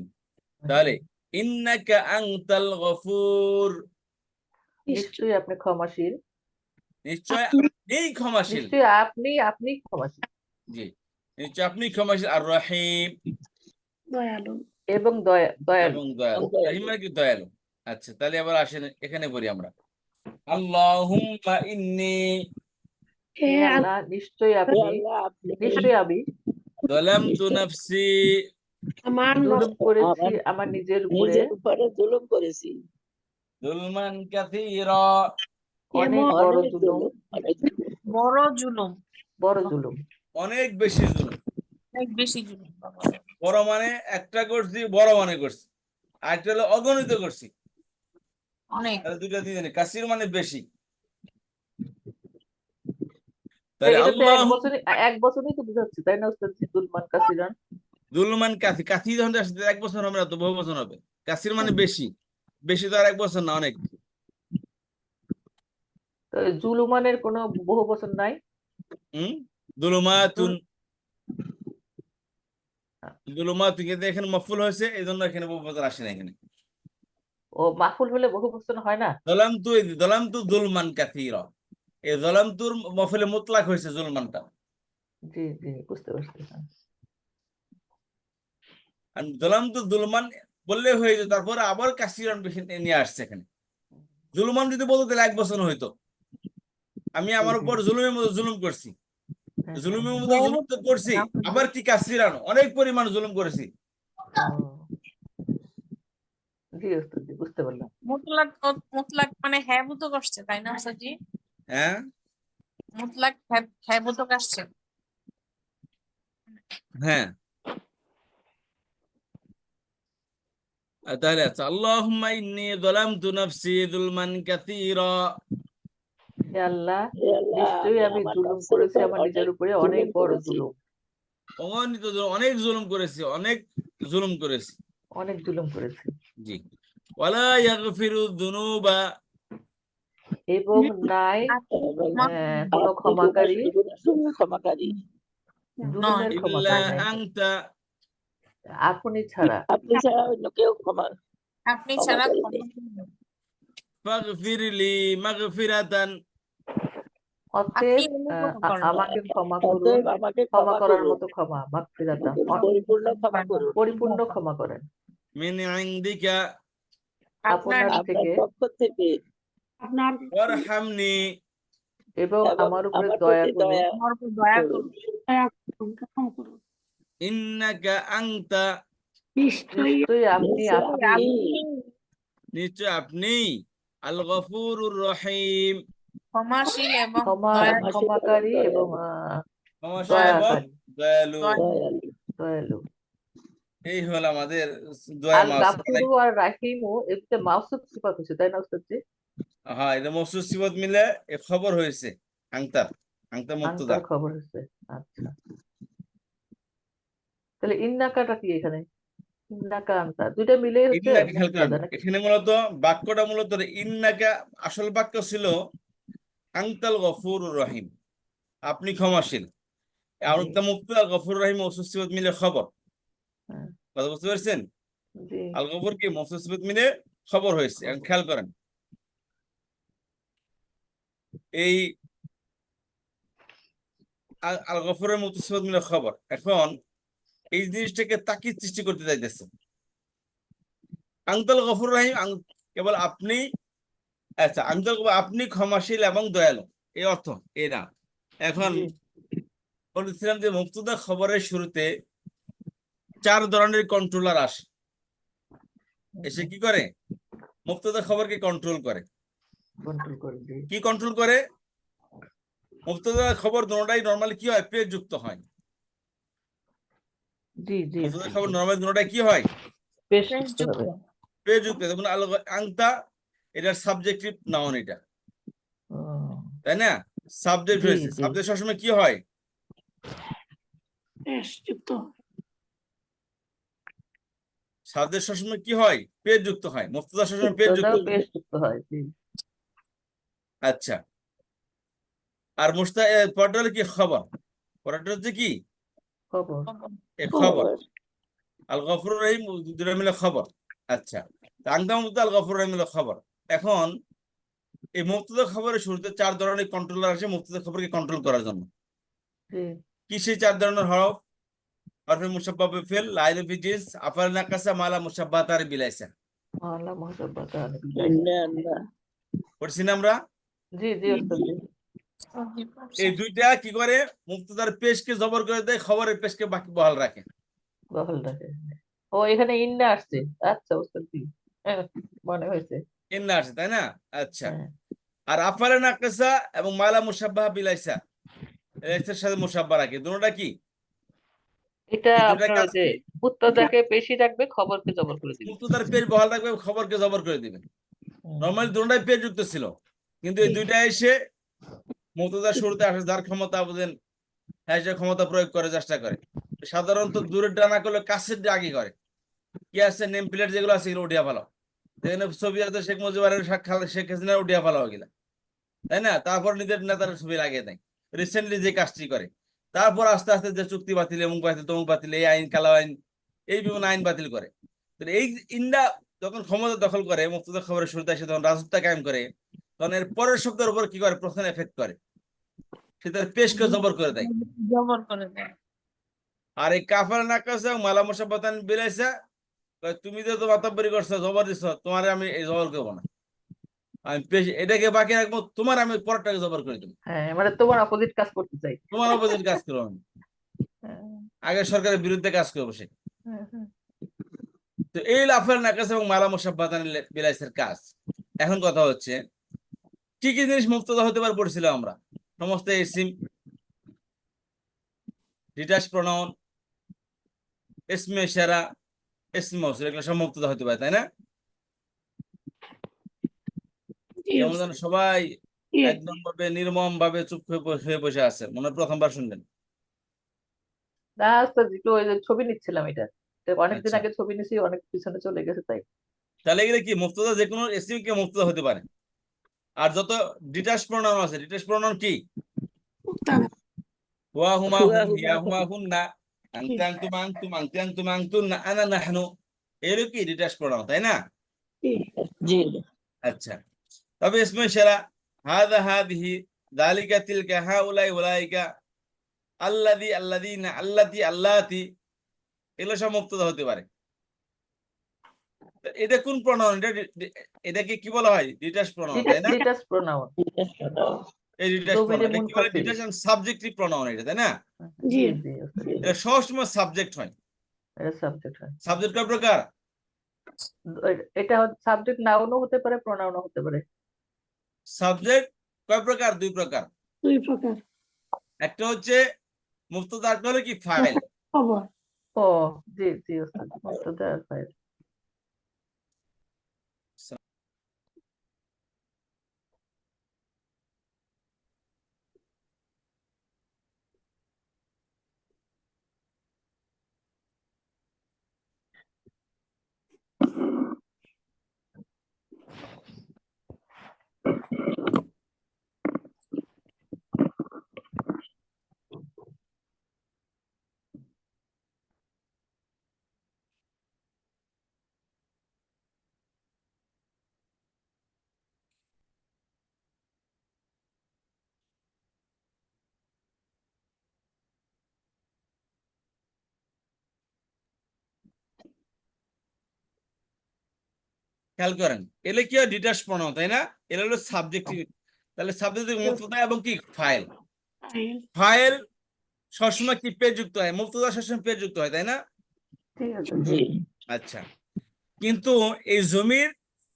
তাহলে ইন্নাকা আনতাল গফুর, নিশ্চয়ই আপনি ক্ষমাশীল, নিশ্চয় আপনি ক্ষমাশীল। নিশ্চয়ই আপনি ক্ষমাশীল জি, নিশ্চয় আপনি ক্ষমাশীল। আর রহিম দয়ালু এবং দয়ালু। এবং দয়ালু, রহিম মানে কি দয়ালু। আচ্ছা, তাহলে আবার আসেন এখানে পড়ি আমরা। আল্লাহুম্মা ইন্নী হে আল্লাহ, নিশ্চয়ই হে আপনি, আল্লাহ আপনি নিশ্চয়ই আমি যালামতু নাফসি, আমার জুলুম করেছি আমার নিজের উপরে, নিজের উপরে জুলুম করেছি, যুলমান কাসীরা, অনেক এমন বড় অনেক জুলুম, জুলুম, অনেক জুলুম। বড় জুলুম, বড় জুলুম। অনেক বেশি জুলুম। অনেক বেশি জুলুম। বড় মানে একটা করছি, বড় মানে করছি, আর একটা হলো অগণিত করছি। অনেক। তাহলে দুইটা দিয়ে জানি, কাসির মানে বেশি। তাহলে এটা তো আল্লাহ, এক বছরই তো বুঝাচ্ছে, তাই না উস্তাদ? জুলমান কাসিরান জুলমান কাসি, কাসি যখন আসছে 1 বছর হবে না তো, বহু বছর হবে। কাসির মানে বেশি, বেশি তো আর 1 বছর না, অনেক। তো জুলুমানের কোনো বহু বচন নাই? জুলুমাতুন, জুলুমাতুন, কিন্তু এখানে মফুল হয়েছে, এই জন্য এখানে বহু বছর আসে না এখানে। ও মাফুল হলে বহু বচন হয় না? জলামতু জুলমান কাসীরা, এই জলামতুর মফুলে মুতলাক হয়েছে জুলমানটা। জি জি, বুঝতে পারছি। আর জলামতু জুলমান বললে হয়ে যেত, তারপরে আবার কাসীরান বেশি নিয়ে আসছে এখানে। জুলমান যদি বলতো তাহলে 1 বছর হইতো। আমি আমার উপর জুলুমের মতো জুলুম করছি, হ্যাঁ, জুলুমের হ্যাঁ, মতো জুলুম তো করছি, আবার কি কাসীরান অনেক পরিমাণ জুলুম করেছি। হ্যাঁ। ও, জি ওস্তাদ জি, বুঝতে পারলাম। মুতলাক মুতলাক মানে হ্যাঁ বোধক আসছে, তাই না ওস্তাদ জি? হ্যাঁ মুতলাক হ্যাঁ বোধক আসছে। হ্যাঁ। তাহলে আচ্ছা, আল্লাহুম্মা ইন্নী যালামতু নাফসি যুলমান কাসীরা, হে আল্লাহ, হে আল্লাহ, নিশ্চয়ই আমি আমার জুলুম নফসের করেছি উপর আমার নিজের অনেক উপরে, জুলুম অনেক বড় করেছি। জুলুম, অগণিত অনেক জুলুম করেছি, অনেক জুলুম করেছি। অনেক জুলুম করেছি। জি। ওয়ালা ইয়াগফিরু যুনুবা, এবং নাই এবং কোনো আপনি ক্ষমাকারী, জুলুমের জন্য ক্ষমাকারী, জুলুমের ইল্লা ক্ষমাকারী নাই আনতা, আপনি ছাড়া। আপনি ছাড়া অন্য কেউ ক্ষমা আপনি ক্ষমা ছাড়া করে ক্ষমা নেই। করবেন। ফাগফিরলি মাগফিরাতান, অতএব আপনি অনুগ্রহ করেন। আমাকে ক্ষমা করুন, অতএব আমাকে ক্ষমা ক্ষমা করার করুন, মতো ক্ষমা, মাগফিরাতান, আমাকে পরিপূর্ণ ক্ষমা করুন, পরিপূর্ণ ক্ষমা করেন মিন ইনদিকা আপনার আপনার থেকে, পক্ষ থেকে, আপনার ওয়ারহামনি এবং এবং আমার উপরে আমার দয়া প্রতি করুন, দয়া আমার উপর দয়া করুন। করুন। দয়া করুন, ক্ষমা করুন। ইন্নাকা আনতা, নিশ্চয়ই নিশ্চয়ই আপনি, নিশ্চয় আপনি আপনি নিশ্চয় আপনি আল গফুরুর রহিম, ক্ষমাশীল এবং ক্ষমাশীল ক্ষমাকারী এবং এবং ক্ষমাশীল এবং দয়াকারী, দয়ালু। দয়ালু। দয়ালু। এই হলো আমাদের দোয়া আল মাস। গাফুরু আর রাহিমু এতে মাউসুফ সিফাত হচ্ছে, তাই না উস্তাদ জি? হ্যাঁ, এটা মৌসুফ সিফত মিলে এ খবর হয়েছে। আংতার, আংতা মুক্তদা। আনকার খবর হচ্ছে। আচ্ছা, তাহলে ইন্নাকাটা কি এখানে? ইন্নাকা আনতা দুইটা মিলে হচ্ছে ইন্নাকে খেয়াল করেন, মুক্তাদা নাকি? এখানে মূলত বাক্যটা মূলত ইন্নাকা, আসল বাক্য ছিল আংতাল গফুরুর রহিম, আপনি ক্ষমাশীল। আর জি, মুক্তদা গফুর রহিম মৌসুফ সিফত মিলে খবর। হ্যাঁ, কথা বুঝতে পারছেন? জি, আল গফুর কি মৌসুফ সিফত মিলে খবর হয়েছে। এখন খেয়াল করেন, এই আল গফুরের মৌসুফ সিফত মিলে খবর, এখন এই জিনিসটাকে তাকিদ সৃষ্টি করতে চাইতেছে। আংতাল গফুর রহিম, কেবল আপনি, আচ্ছা, আংতাল আপনি ক্ষমাশীল এবং দয়ালু, এই অর্থ এই না। এখন জি, বলেছিলাম যে মুক্তদা খবরের শুরুতে 4 ধরনের কন্ট্রোলার আসে, এসে কি করে? মুক্তদা খবরকে কন্ট্রোল করে। কন্ট্রোল করে, জি, কি কন্ট্রোল করে? মুক্তদা খবর দুটোটাই নরমালি কি হয়? পেজ যুক্ত হয়। জি, জি, মুক্তদা জি, খবর জি। নরমালি দুটোটাই কি হয়? পেশ শেষ করতে যুক্ত। হবে। পেজ যুক্ত। যেমন আংতা, এটার সাবজেক্টিভ নাউন এটা, ও, তাই না? সাবজেক্ট জি, হয়েছে, জি, সাবজেক্ট সবসময় কি হয়? বেশ যুক্ত। সাবজেক্ট সবসময় কি হয়? পেজ যুক্ত হয়। মুক্তদা সবসময় পেজ যুক্ত মুক্তাদাও হয়। পেশ যুক্ত হয়, জি, আচ্ছা, আর পরেরটা হলো কি? খবর। পরেরটা হচ্ছে কি? খবর, এ খবর। খবর। আল গফুর রহিম দুটো মিলে খবর। আচ্ছা, আংতা মুক্তা আল গফুর রহিম মিলে খবর। এখন এই মুক্তদা খবরের শুরুতে 4 ধরনের কন্ট্রোলার আসে মুক্তদা খবরকে কন্ট্রোল করার জন্য। জি, কি সেই 4 ধরনের হরফ? হরফে মুশাব্বাহ বে ফিল, লাইল ফি জিন্স, আফাল নাকাসা, মালা মুশাব্বাহ তার বিলাইসা। আল্লাহ মুহাব্বাতা ইন্না আল্লাহ। পড়ছি না আমরা? জি, জি ওস্তাদ জি, এই দুইটা কি করে? মুক্তদার পেশকে জবর করে দেয়, খবরের পেশকে বাকি বহাল রাখে। বহল রাখে। ও এখানে ইন্না আসছে। আচ্ছা ওস্তাদ জি, হ্যাঁ, মনে হয়েছে। ইন্না আসে, তাই না? আচ্ছা, হ্যাঁ, আর আফালে নাকাসা এবং মালা মুশাব্বাহ বিলাইসা, এর সাথে মুশাব্বাহ রাখে। দুটোটা কি? এটা এই দুটা আপনার ওই কাজ যে কি? মুক্তাদাকে বেশি রাখবে, খবরকে জবর করে দিবে। মুক্তদার পেজ বহাল রাখবে, খবরকে জবর করে দিবে। হুম, নর্মালি দুটোটাই পেজ যুক্ত ছিল, কিন্তু এই জি, দুইটা এসে মুক্তদার শুরুতে আসে, যার ক্ষমতা বুঝেন, হ্যাঁ, সে ক্ষমতা প্রয়োগ করে, চেষ্টা করে। সাধারণত দূরের ডানা করলে কাছের দিয়ে আগে করে। কি আছে নেম প্লেট যেগুলো আছে এগুলো উঠিয়া ফেলাও। এখানে ছবি আছে শেখ মুজিবুরের, শেখ হাসিনার উঠিয়া ফেলাও এগুলা, তাই না? তারপর নিজের নেতার ছবি লাগিয়ে দেয় রিসেন্টলি যে কাজটি করে। তারপর আস্তে আস্তে যে চুক্তি বাতিল, অমুক বাতিল, তমুক বাতিল, এই আইন কালো আইন, এই বিভিন্ন আইন বাতিল করে। তো এই ইন্ডা যখন ক্ষমতা দখল করে, মুক্তিযুদ্ধ খবরের শুরুতে এসে যখন রাজত্ব কায়েম করে, তখন এর পরের শব্দের উপর কি করে, প্রথম এফেক্ট করে, সেটা পেশকে জবর করে দেয়। জবর করে দেয়। আর এই কাফার নাকাশা মালা মোসাব্বাতান বিলাইসা, তুমি তো মাতাব্বরি করছো, জবর দিচ্ছ, তোমার আমি এই জবর করবো না, আমি এটাকে বাকি রাখবো, তোমার আমি পরেরটাকে জবর করে দেবো, হ্যাঁ, মানে তোমার অপোজিট কাজ করতে চাই। তোমার অপোজিট কাজ করবো আমি, হ্যাঁ, আগে সরকারের বিরুদ্ধে কাজ করবো সে। হ্যাঁ, হ্যাঁ। তো এই লাফার নাকাশ এবং মালা মোসাব্বাতান বিলাইসের কাজ। এখন কথা হচ্ছে কি কি জিনিস মুক্তদা হতে পারে পড়ছিল আমরা, সমস্ত ইসিম, ডিটাচ প্রোনাউন, ইসমে ইশারা, ইসমে মৌসুল, এগুলো সব মুক্তদা হতে পারে, তাই না? জি যেমন যেন সবাই জি, একদম ভাবে নির্মম ভাবে চুপ হয়ে বসে আছে, মনে হয় প্রথমবার শুনলেন। না আস্তে একটু ওই যে ছবি নিচ্ছিলাম, এটা তো অনেকদিন আচ্ছা, আগে ছবি নিছি, অনেক পিছনে চলে গেছে তাই। তাহলে এগুলো কি মুক্তদা, যে কোনো এসিম কে মুক্তদা হতে পারে। আর যত ডিটাচ প্রোনাউন আছে, ডিটাচ প্রোনাউন কি? মুক্তাদা, হুয়া হুমা হুয়া হুম, হিয়া হুমা হুমা হুন্না, আনতা আনতুম আনতুম, আনতি আনতুম আনতুন্না, আনা নাহনু, এগুলো কি ডিটাচ প্রোনাউন, তাই না? জি জি আচ্ছা, তবে ইসমে ইশারা, হাদা হাদিহি, যালিকা তিলকা, হাউলাই উলাইকা, আল্লাযী আল্লাযীনা, আল্লাতী আল্লাতী, এগুলো সব মুক্তদা হতে পারে। তো এটা কোন প্রোনাউন? এটাকে কি বলা হয়? ডিটাচ প্রোনাউন, তাই না? ডিটাচ প্রোনাউন, এই ডিটাচ জমিরে প্রোনাউন, এটা কি বলে? মুনফাসিল। ডিটাচ এন্ড সাবজেক্টিভ প্রোনাউন, এটা, তাই না? জি জি জি ওস্তাদ, এটা সবসময় সাবজেক্ট হয়। এটা সাবজেক্ট হয়। সাবজেক্ট কয় প্রকার? এটা সাবজেক্ট নাউনও হতে পারে, প্রোনাউনও হতে পারে। সাবজেক্ট কয় প্রকার? দুই প্রকার। দুই প্রকার। একটা হচ্ছে মুফতদা, একটা হলো কি ফাইল। খবর। ও জি জি ওস্তাদ, মুবতাদা আর ফাইল। খেয়াল করেন, এলে কি হয়? ডিটাচ প্রোনাউন, তাই না? এরা হলো সাবজেক্টিভ। তাহলে সাবজেক্টিভ মুফতদা এবং কি ফাইল। ফাইল। ফাইল সবসময় কি পেজ যুক্ত হয়, মুফতদা সবসময় পেজ যুক্ত হয়, তাই না? ঠিক আছে জি আচ্ছা, কিন্তু এই জমির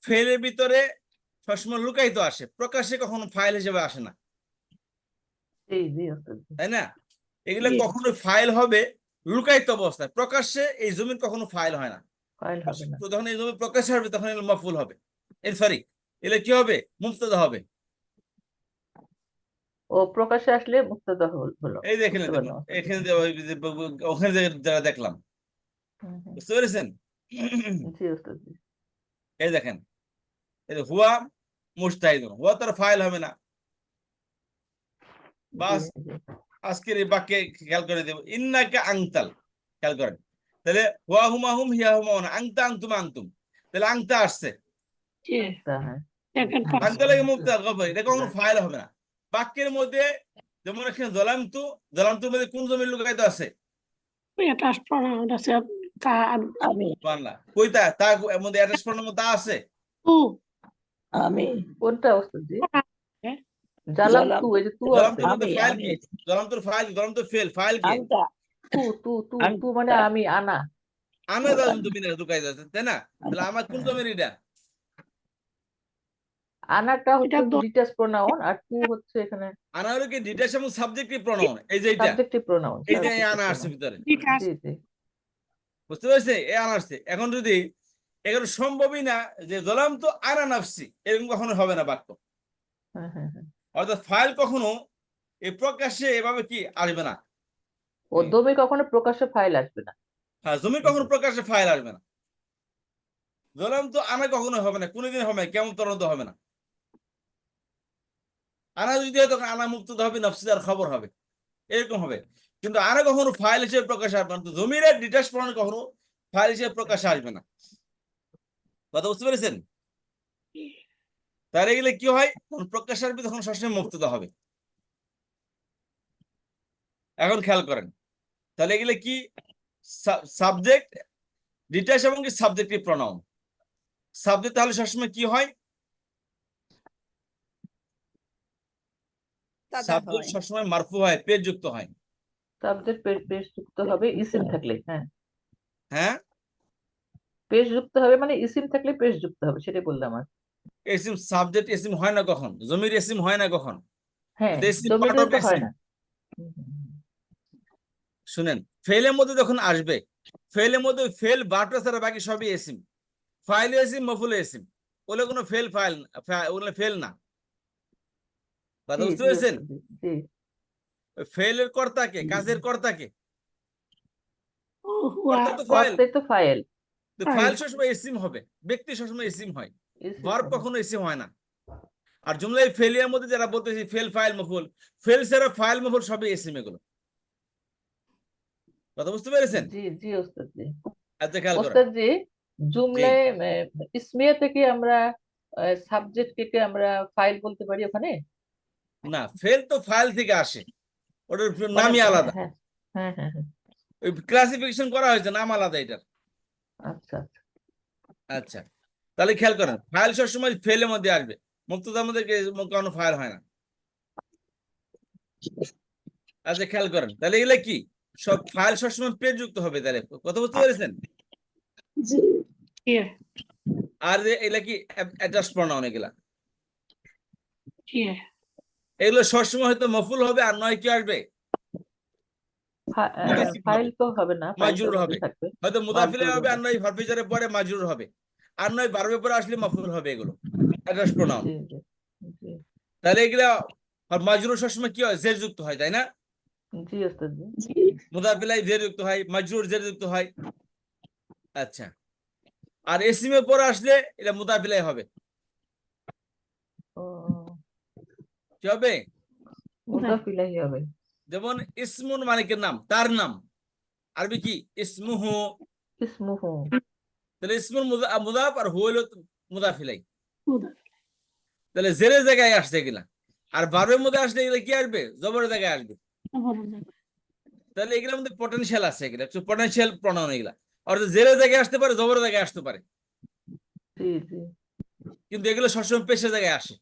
ফেলের ভিতরে সবসময় লুকায়িত আসে, প্রকাশ্যে কখনো ফাইল হিসেবে আসে না, জি জি ওস্তাদ, তাই না? এগুলো জি কখনো ফাইল হবে লুকায়িত অবস্থায়, প্রকাশ্যে এই জমির কখনো ফাইল হয় না। ফাইল হবে না। তো যখন এই জমি প্রকাশ্যে হবে তখন এগুলো মাফুল হবে, সরি, এগুলো কি হবে? মুফতদা হবে। ও প্রকাশ্যে আসলে মুবতাদা হলো। এই যে এখানে বুঝতে দেখুন, পারলাম ওস্তাদ। এখানে ওখানে যারা দেখলাম, হুম, হুম। বুঝতে পেরেছেন? জি ওস্তাদ জি। এই দেখেন, এই যে হুয়া মুস্তাহিদুন, হুয়া তার ফাইল হবে না। জি বাস, জি আজকের এই বাক্যে খেয়াল করে দেব, ইন্নাকা আংতাল, খেয়াল করেন, তাহলে হুয়া হুমা হুম, হিয়া হুমা হুন, আংতা আংতুম আংতুম, তাহলে আংতা আসছে, জি তা হ্যাঁ। সেকেন্ড হ্যাঁ, পার্সন। আংতা লাগে মুফতাল খবর, এটা কখনো ফাইল হবে না। বাক্যের মধ্যে যেমন এখানে জলামতু, জলামতুর মধ্যে কোন জমির লুকায়িত আছে? এটা প্রনাউন আছে তা আমি বাংলা কইতা, তা এর মধ্যে অ্যাটাচ প্রোনাউন তা আছে। তু আমি কোনটা ওস্তাদ জি? হ্যাঁ, জালাম জলাম তু, এই যে তু আছে। জলামতুর মধ্যে আমি ফাইল আমি কি? জলামতুর ফাইল, জলামতুর ফাইল কে? আংটা তু তু তু তু মানে আংটা আমি, আনা। আমি জমি লুকায়িত আছে, তাই না? তাহলে আমার কোন জমির এটা? আনাটা হচ্ছে এটা ডিটাচ প্রোনাউন, আর টু হচ্ছে এখানে আনা হলো কি ডিটাচ এবং সাবজেক্টিভ প্রোনাউন, এই যে এটা, সাবজেক্টিভ প্রোনাউন। এই যে আনা আসছে ভিতরে, ডিটাচ। জি জি বুঝতে পারছে? এ আনা আসছে। এখন যদি এগুলো সম্ভবই না যে জলাম তো আনা নাফসি, এরকম কখনো হবে না বাক্য। হ্যাঁ হ্যাঁ হ্যাঁ। অর্থাৎ ফাইল কখনো এই প্রকাশ্যে এভাবে কি আসবে না, ও দমে কখনো প্রকাশ্য ফাইল আসবে না। হ্যাঁ, জমির কখনো প্রকাশ্যে ফাইল আসবে না। জলাম তো আনা কখনো হবে না, কোনোদিন হবে না, কেমন তদন্ত হবে না। আনা যদি হয় তখন আনা মুক্ত হবে, নফসিদার খবর হবে, এরকম হবে। কিন্তু আনা কখনো ফাইল হিসেবে প্রকাশ আসবে না। তো জমির ডিটেলস প্রমাণ কখনো ফাইল হিসেবে প্রকাশ আসবে না। কথা বুঝতে পেরেছেন? তাহলে এগুলো কি হয়, তখন প্রকাশ আসবে, তখন সবসময় মুক্তদা হবে। এখন খেয়াল করেন, তাহলে এগুলো কি সাবজেক্ট ডিটেলস এবং কি সাবজেক্টিভ প্রনাউন। সাবজেক্ট তাহলে সবসময় কি হয়, সাবজেক্ট সবসময় মারফু হয়, পেজ যুক্ত হয়। সাবজেক্ট পেশ যুক্ত হবে ইসিম থাকলে। হ্যাঁ, হ্যাঁ, পেশ যুক্ত হবে মানে ইসিম থাকলে পেশ যুক্ত হবে, সেটাই বললাম আর। এসিম সাবজেক্ট এসিম হয় না কখন, জমির এসিম হয় না কখন, হ্যাঁ, এসিম জমির পার্ট অফ তো হয় এসিম। না। হুম, হুম, হুম। শুনেন, ফেলের মধ্যে যখন আসবে, ফেলের মধ্যে ফেল বারটা ছাড়া বাকি সবই এসিম। ফাইল এসিম, মফুল এসিম, ওগুলো কোনো ফেল ফাইল, ওগুলো ফেল না। কথা জি বুঝতে জি পেরেছেন? ওস্তাদ জি, জি। ফেলের কর্তাকে, কাজের কর্তাকে, হুয়া কর্তা তো ফাইল। অর্থে তো ফাইল। তো ফাইল। ফাইল সবসময় এসিম হবে, ব্যক্তি সবসময় এসিম হয়, ইসিম ভার্ব হবে। কখনো এসিম হয় না। আর জুমলায় ফেলিয়ার মধ্যে যারা বলতেছি ফেল ফাইল মফুল, ফেল ছাড়া ফাইল মফুল সবই এসিম এগুলো। কথা বুঝতে পেরেছেন? জি জি ওস্তাদ জি। আচ্ছা খেয়াল করেন। ওস্তাদ জি, জি জুমলায় ইসমিয়া থেকে আমরা সাবজেক্ট কে আমরা ফাইল বলতে পারি ওখানে? না, ফেল তো ফাইল থেকে আসে, ওটার মানে নামই হ্যাঁ আলাদা। হ্যাঁ হ্যাঁ হ্যাঁ হ্যাঁ। ওই ক্লাসিফিকেশন করা হয়েছে, নাম আলাদা এটার। আচ্ছা আচ্ছা। আচ্ছা, তাহলে খেয়াল করেন, ফাইল সবসময় ফেলের মধ্যে আসবে, মুক্তদার মধ্যে কোনো ফাইল হয় না। আচ্ছা খেয়াল করেন, তাহলে এগুলো কি সব ফাইল সবসময় পেজ যুক্ত হবে। তাহলে কথা বুঝতে পেরেছেন? জি জি আর এগুলা কি অ্যাডজাস্ট প্রনাউন, এগুলা জি এগুলো সবসময় হয়তো মফুল হবে, আর নয় কি আসবে, মুতাসিব ফাইল হবে, তো হবে না, ফাইল তো মাজরুর হবে। মধ্যে থাকবে। হয়তো মুদাফিলে মাজরুর হবে, হবে। আর নয় ভার্বিজারের পরে মাজরুর হবে, আর নয় বারবে পরে আসলে মফুল হবে। এগুলো অ্যাডজাস্ট প্রনাউন। জি জি জি তাহলে এগুলা মাজরুর সবসময় কি হয়, জের যুক্ত হয়, তাই না? জি ওস্তাদ জি। জি মুদাফিলাই জের যুক্ত হয়, মাজরুর জের যুক্ত হয়। আচ্ছা, আর এসিমের পরে আসলে এটা মুদাফিলাই হবে। ও, কি হবে? মুদাফ ইলাইহি হবে। যেমন ইসমুন মালিকের নাম, তার নাম, আরবি কি ইসমুহু। ইসমুহু। তাহলে ইসমুল মুদাফ, আর হু হলো মুদাফিলাই। মুদাফ। তাহলে জেরের জায়গায় আসছে এগুলা। আর ভার্বের মধ্যে আসলে এগুলা কি আসবে, জবরের জায়গায় আসবে। তাহলে এগুলোর মধ্যে পটেনশিয়াল আছে, এগুলা পটেনশিয়াল প্রনাউন এগুলা। অর্থাৎ জেরের জায়গায় আসতে পারে, জবরের জায়গায় আসতে পারে, জি জি। কিন্তু এগুলো সবসময় পেশের জায়গায় আসে।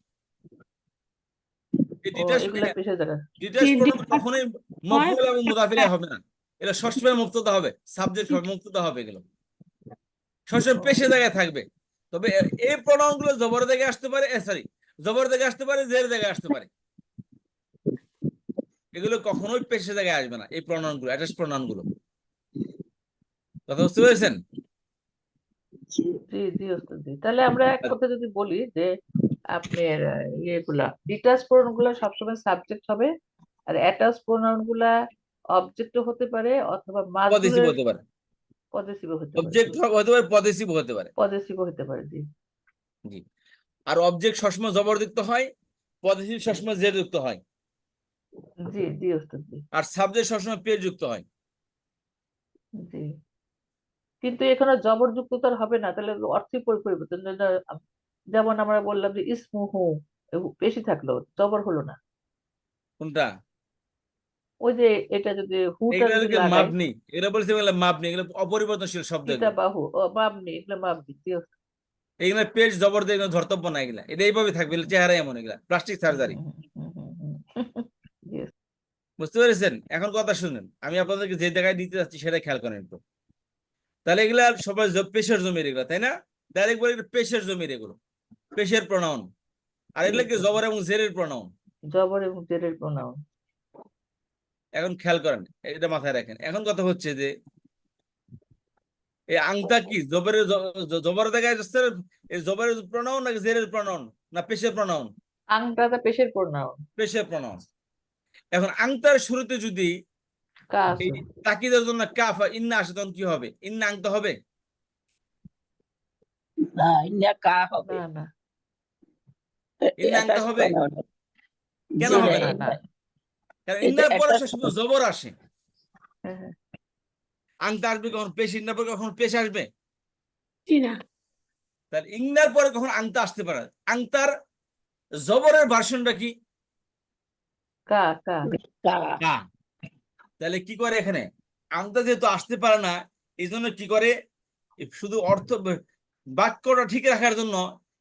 এই ও, এগুলা পেশা জায়গা। ডিটেলস প্রনাউন কখনোই হয় মফউল এবং মুদাফিলাই হবে না। এটা সবসময় মুক্তদা হবে, সাবজেক্ট হবে, মুক্তদা হবে, এগুলো সবসময় ও, পেশে জায়গায় থাকবে। তবে এই প্রনাউন গুলো জবরের জায়গায় আসতে পারে, সরি, জবরের জায়গায় আসতে পারে, জেরের জায়গায় আসতে পারে। এগুলো কখনোই পেশে জায়গায় আসবে না, এই প্রনাউন গুলো, অ্যাটাচ প্রনাউন গুলো। কথা বুঝতে পেরেছেন? জি জি জি ওস্তাদ জি। তাহলে আমরা এক কথা যদি বলি যে আপনার ইয়েগুলা ডিটাচ প্রোনাউন গুলা সবসময় সাবজেক্ট হবে, আর অ্যাটাচ প্রোনাউন গুলা অবজেক্টও হতে পারে অথবা পদেসিভ মাজরুরের হতে পারে, পজেসিভ হতে পারে। অবজেক্ট হতে পারে, পদেসিভ হতে পারে। পজেসিভ হতে পারে জি। জি, আর অবজেক্ট সবসময় জবরযুক্ত হয়, পদেসিভ সবসময় জের যুক্ত হয়, জি জি ওস্তাদ জি। আর সাবজেক্ট সবসময় পেজ যুক্ত হয়। জি, কিন্তু এখানে জবরযুক্ত তো আর হবে না, তাহলে অর্থই পরিবর্তন। যেমন আমরা বললাম যে ইসমুহু, বেশি থাকলো, জবর হলো না। কোনটা? ওই যে এটা যদি হুটা যদি এগুলো লাগাই, মাবনি, এগুলো বলছে এগুলো মাবনি, এগুলো অপরিবর্তনশীল শব্দ। এগুলো কিতাবাহু ও মাবনি, এগুলো মাবনি জি ওস্তাদ। এগুলো পেজ জবর দিয়ে এগুলো ধর্তব্য না, এগুলা এটা এইভাবে থাকবে, চেহারা এমন, এগুলা প্লাস্টিক সার্জারি। হুম, হুম, হুম, হুম, জি ওস্তাদ। বুঝতে পেরেছেন? এখন কথা শুনেন, আমি আপনাদেরকে যে জায়গায় দিতে যাচ্ছি সেটা খেয়াল করেন একটু। তাহলে এগুলা সবাই পেশের জমির, এগুলো তাই না? ডাইরেক্ট বলে পেশের জমির, এগুলো পেশের প্রনাউন। আর জি এগুলো কি জি। জবর এবং জেরের প্রনাউন। জবর এবং জেরের প্রোনাউন। এখন খেয়াল করেন, এটা মাথায় রাখেন। এখন কথা হচ্ছে যে এই আংটা কি জবরের জবরের জায়গায় যাচ্ছে, এই জবরের প্রনাউন নাকি জেরের প্রনাউন, না পেশের প্রনাউন? আংটাটা পেশের প্রোনাউন। পেশের প্রনাউন। এখন আংটার শুরুতে যদি কা এই আছে তাকিদের জন্য কাফ আর ইন্না আসে তখন কি হবে? ইন্না আনতে হবে? না ইন্না কা হবে না না ইন্না আনতে attached হবে? pronoun কেন জি হবে না না? না না কারণ এটা ইন্নার পরে attached শুধু জবর আসে। হ্যাঁ, হ্যাঁ। আনতে আসবে কখন? পেশ। ইন্নার পরে কখন পেশ আসবে? জি না তাহলে ইন্নার পরে কখন আংতা আসতে পারে? আংতার জবরের ভার্সনটা কি? কা কা কা কা। তাহলে কি করে এখানে? আংতা যেহেতু আসতে পারে না, এই জন্য কি করে? শুধু অর্থ বাক্যটা ঠিক রাখার জন্য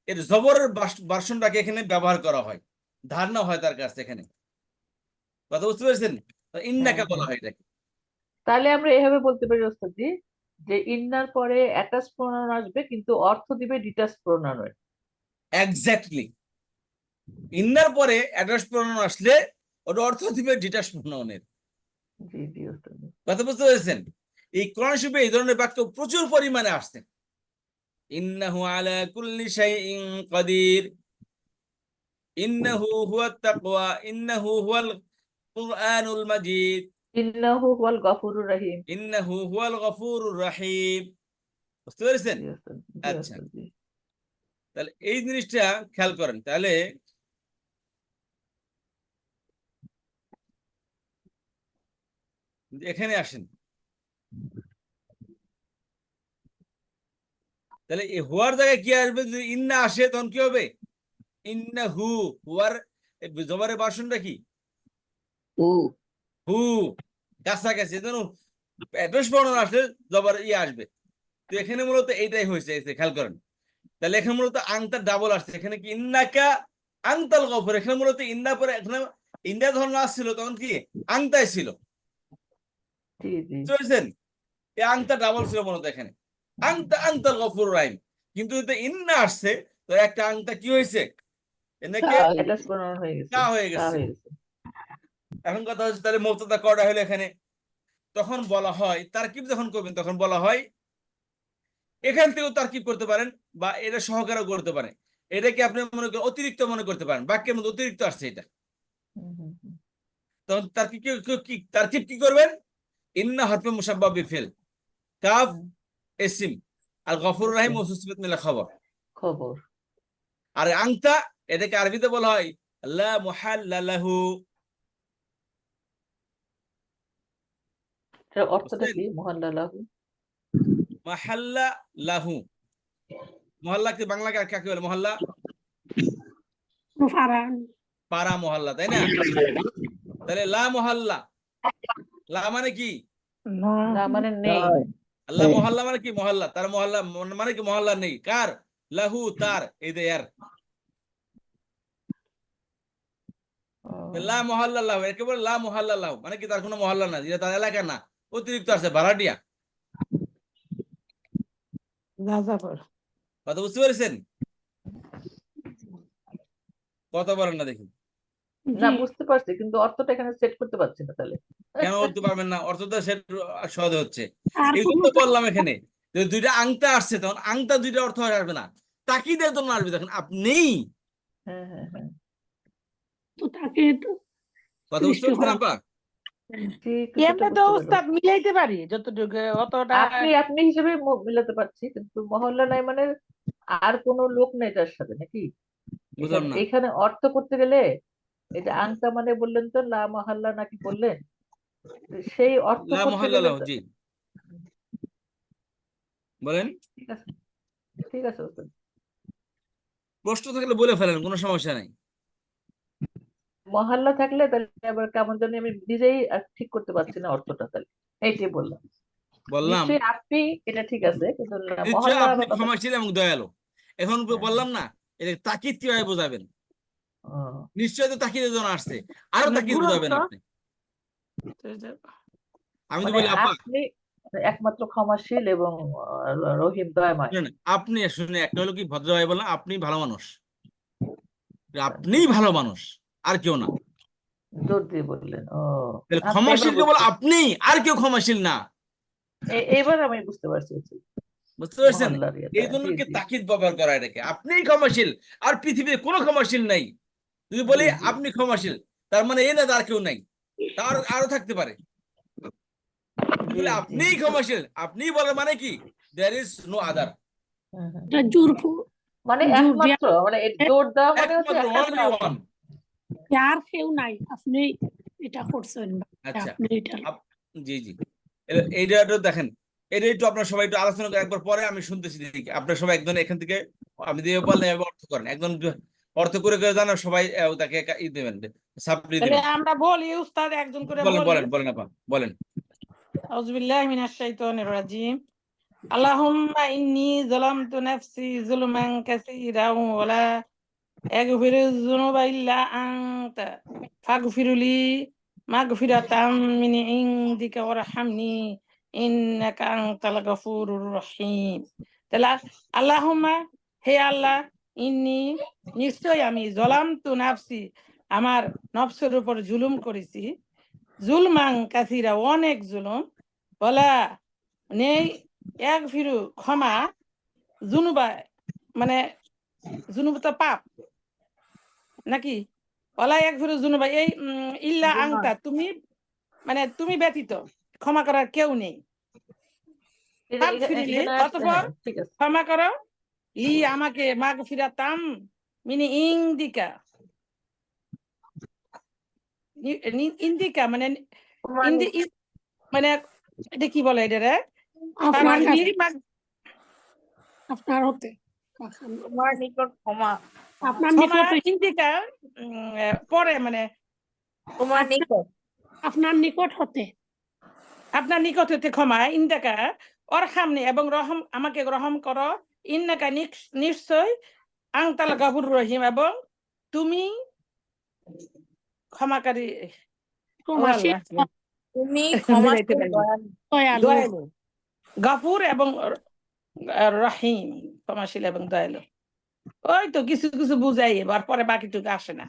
এর জবরের ভার্সনটাকে এখানে ব্যবহার করা হয়, ধারণা হয় তার কাছে এখানে। কথা বুঝতে পেরেছেন? ইন্নাকা হ্যাঁ বলা হ্যাঁ হয় এটাকে। তাহলে আমরা এভাবে বলতে পারি ওস্তাদজি যে ইন্নার পরে অ্যাটাচ প্রোনাউন আসবে কিন্তু অর্থ দিবে ডিটাচ প্রোনাউনের। এক্স্যাক্টলি। ইন্নার পরে অ্যাড্রেস প্রোনাউন আসলে ওটা অর্থ দিবে ডিটাচ প্রোনাউনের। জি জি ওস্তাদ কথা বুঝতে পেরেছেন? এই কোরআন শরীফে এই ধরনের বাক্য প্রচুর পরিমাণে আসছে। ইন্নাহু আলা কুল্লি শাইইন কাদির, ইন্নাহু হুয়াত তাকওয়া, ইন্নাহু হুয়াল কুরআনুল মাজিদ, ইন্নাহু হুয়াল গফুরুর রহিম। ইন্নাহু হুয়াল গফুরুর রহিম। বুঝতে পেরেছেন? জি ওস্তাদ জি আচ্ছা, ওস্তাদ জি তাহলে এই জিনিসটা খেয়াল করেন। তাহলে এখানে আসেন। তাহলে এই হুয়ার জায়গায় কি আসবে? যদি ইন্না আসে তখন কি হবে? ইন্নাহু। হুয়ার জবরের ভার্সনটা কি? উ হু। কাছাকাছি। যেন অ্যাড্রেস প্রোনাউন আসলে জবর আসবে। তো এখানে মূলত এইটাই হয়েছে, খেয়াল করেন। তাহলে এখানে মূলত আংটা ডাবল আসছে। এখানে কি ইন্নাকা আংতাল গফুর, এখানে মূলত ইন্না পরে এখানে ইন্ডিয়া ধরন আসছিল তখন কি আংতাই ছিল। জি জি বুঝতে পেরেছেন? এই আংটা ডাবল ছিল মূলত এখানে, আংতা আংতাল গফুর রাহিম। কিন্তু এতে ইন্না আসছে, তো একটা আংটা কি হয়েছে? এনেকে কা অ্যাটাচ প্রোনাউন হয়ে গেছে কা হয়ে কা গেছে। হয়ে গেছে এখন কথা হচ্ছে তাহলে মুবতাদা কয়টা হলো এখানে? তখন বলা হয় তারকিব যখন করবেন তখন বলা হয় এখান থেকেও তারকিব করতে পারেন বা এটা সহকারেও করতে পারেন। এটাকে আপনি মনে করেন অতিরিক্ত মনে করতে পারেন, বাক্যের মধ্যে অতিরিক্ত আসছে এটা। হুম, হুম, হুম। তখন তারকিব কি করবেন? ইন্না হরফে মুসাব্বা বিফিল, কাফ হুম, ইসম, আল গফুর আচ্ছা রাহিম ও সুসবিত মিলা খবর। খবর আর আংতা এটাকে আরবিতে বলা হয় লা মুহাল্লা লাহু। এটার অর্থটা বুঝছেন? কি মহাল্লা লাহু? মাহাল্লা লাহু। মহল্লাকে বাংলা কাকে বলে? মহল্লা, ফারান পাড়া, মহল্লা, তাই না? তাহলে লা মহল্লা, লা মানে কি? না মানে নেই। নয় আল্লাহ মহল্লা মানে কি? মহল্লা, তার মহল্লা মানে কি? মহল্লা নেই। কার? লাহু, তার, এই যে এর। ও, লা মহল্লা লাহু, একে বলে লা মহল্লা লাহু, মানে কি তার কোনো মহল্লা না, যেটা তার এলাকা না, অতিরিক্ত আছে, ভাড়াটিয়া। কথা বুঝতে পেরেছেন? কথা বলেন না দেখি। না জি বুঝতে পারছি কিন্তু অর্থটা এখানে সেট করতে পারছি না তাহলে। কেন করতে পারবেন না? অর্থটা সে সহজ হচ্ছে। আর এই কোনো জন্য বললাম এখানে যে দুইটা আংটা আসছে, তখন আংটা দুইটা অর্থ আসবে না, তাকিদের জন্য আসবে। দেখেন আপনি হ্যাঁ হ্যাঁ হ্যাঁ তো তাকে তো কথা বুঝতে সৃষ্টি পারছেন করা আপা? জি কিছুটা এমনি তো বুঝতে পারলাম। উস্তাদ মিলাইতে পারি যতটুকু, অতটা আপনি হিসেবে মিলাতে পারছি কিন্তু মহল্লা নাই মানে আর কোনো লোক নেই তার সাথে নাকি? বুঝলাম এখানে না। এখানে অর্থ করতে গেলে এই যে আংটা মানে বললেন তো লা মহল্লা নাকি বললেন, তো সেই অর্থ লা করতে মহল্লা গেলে লাহু, তো জি বলেন। ঠিক আছে ঠিক আছে ওস্তাদ। প্রশ্ন থাকলে বলে ফেলেন, কোনো সমস্যা নাই। মহল্লা থাকলে তাহলে আবার কেমন জানি আমি নিজেই আর ঠিক করতে পারছি না অর্থটা, তাহলে এইটাই বললাম। বললাম নিশ্চয়ই আপনি এটা ঠিক আছে কিন্তু নিশ্চয় মহল্লা আপনি আবার কথা। ক্ষমাশীল এবং দয়ালু। এখন হ্যাঁ, বললাম না, এটা তাকিদ কিভাবে বোঝাবেন? হ্যাঁ। নিশ্চয় তো তাকিদের জন্য আসছে, আরো তাকিদ বোঝাবেন আপনি। আমি তো মানে বলি আপা, আপনি একমাত্র ক্ষমাশীল এবং রহিম দয়াময়। শুনেন, আপনি শুনে একটা হলো কি ভদ্রভাবে বললাম আপনি ভালো মানুষ, আপনিই ভালো মানুষ, আর কেউ না। জোর দিয়ে বললেন ও তাহলে আচ্ছা এবার ক্ষমাশীল কেবল বুঝতে আপনি, আর কেউ ক্ষমাশীল না। এবার আমি বুঝতে পারছি বুঝতে পারছেন? মহল্লার ইয়েটা। এই জন্য জি কি জি তাকিদ ব্যবহার করা এটাকে, আপনিই ক্ষমাশীল, আর পৃথিবীতে কোনো ক্ষমাশীল নাই। যদি জি বলি জি আপনি ক্ষমাশীল, তার মানে এই না তার কেউ নাই, তার আরো থাকতে পারে। জি জি আপনিই ক্ষমাশীল, আপনিই বলেন মানে কি দেয়ার ইজ নো আদার, হুম, হুম। এটা জোর মানে জোর দিয়া একমাত্র মানে জোর দেওয়া মানে হচ্ছে একমাত্র একটা অনলি ওয়ান। আর কেউ নাই, আপনি এটা করছেন, আচ্ছা আপনি এটা জি জি, এইটা একটু দেখেন, এটা একটু আপনার সবাই একটু আলোচনা করে একবার পরে আমি শুনতেছি দেখি আপনার সবাই একদম এখান থেকে আপনি দিয়ে বললেন এভাবে অর্থ করেন, একদম অর্থ করে করে জানো সবাই তাকে ই দেবেন, সাপ্লি তাহলে দেবেন। আমরা বলি উস্তাদ একজন করে বলেন বলি। বলেন বলেন আপা বলেন। আউযুবিল্লাহি মিনাশ শাইতানির রাজিম। আল্লাহুম্মা ইন্নী যালামতু নাফসি যুলমান কাসীরাও ওয়া লা ইয়াগফিরুয যুনুবা ইল্লা আনতা ফাগফিরলি মাগফিরাতাম মিন ইনদিকা ওয়ারহামনি ইন্নাকা আনতাল গফুরুর রহিম। তাহলে আল্লাহুম্মা, হে আল্লাহ, ইন্নী, নিশ্চয় আমি, যালামতু নাফসি, আমার নফসের উপর জুলুম করেছি, জুলমান কাসীরা, অনেক জুলুম, ওয়ালা নেই এক ফিরু ক্ষমা, জুনুবা মানে জুনুব তো পাপ নাকি, ওলা এক ফিরু জুনুবা এই ইল্লা আংতা, তুমি মানে তুমি ব্যতীত ক্ষমা করার কেউ নেই। ফাগফিরলি, অতঃপর ঠিক আছে। ক্ষমা করো, লি আমাকে, মাগফিরাতাম মিনি ইনদিকা, ইন্দিকা মানে মানে এটা কি বলে এটা রে, আপনার কাছে, ফাগফিরলি আপনার হতে তোমার নিকট ক্ষমা, আপনার ক্ষমা, নিকট, ইন্দিকা পরে মানে তোমার নিকট, আপনার নিকট হতে, আপনার নিকট হতে ক্ষমা, ইন্দাকা ওর সামনে এবং রহম, আমাকে গ্রহণ করো, ইন্নাকা নিশ্চয়, আংতাল গাফুর রহিম, এবং তুমি ক্ষমাকারী, ও ক্ষমাশীল, আল্লাহ, তুমি ক্ষমাশীল দয়ালু। দয়ালু। দয়ালু, গাফুর এবং রহিম, ক্ষমাশীল এবং দয়ালু। ওই তো কিছু কিছু বুঝাই, এবার পরে বাকিটুকু আসে না।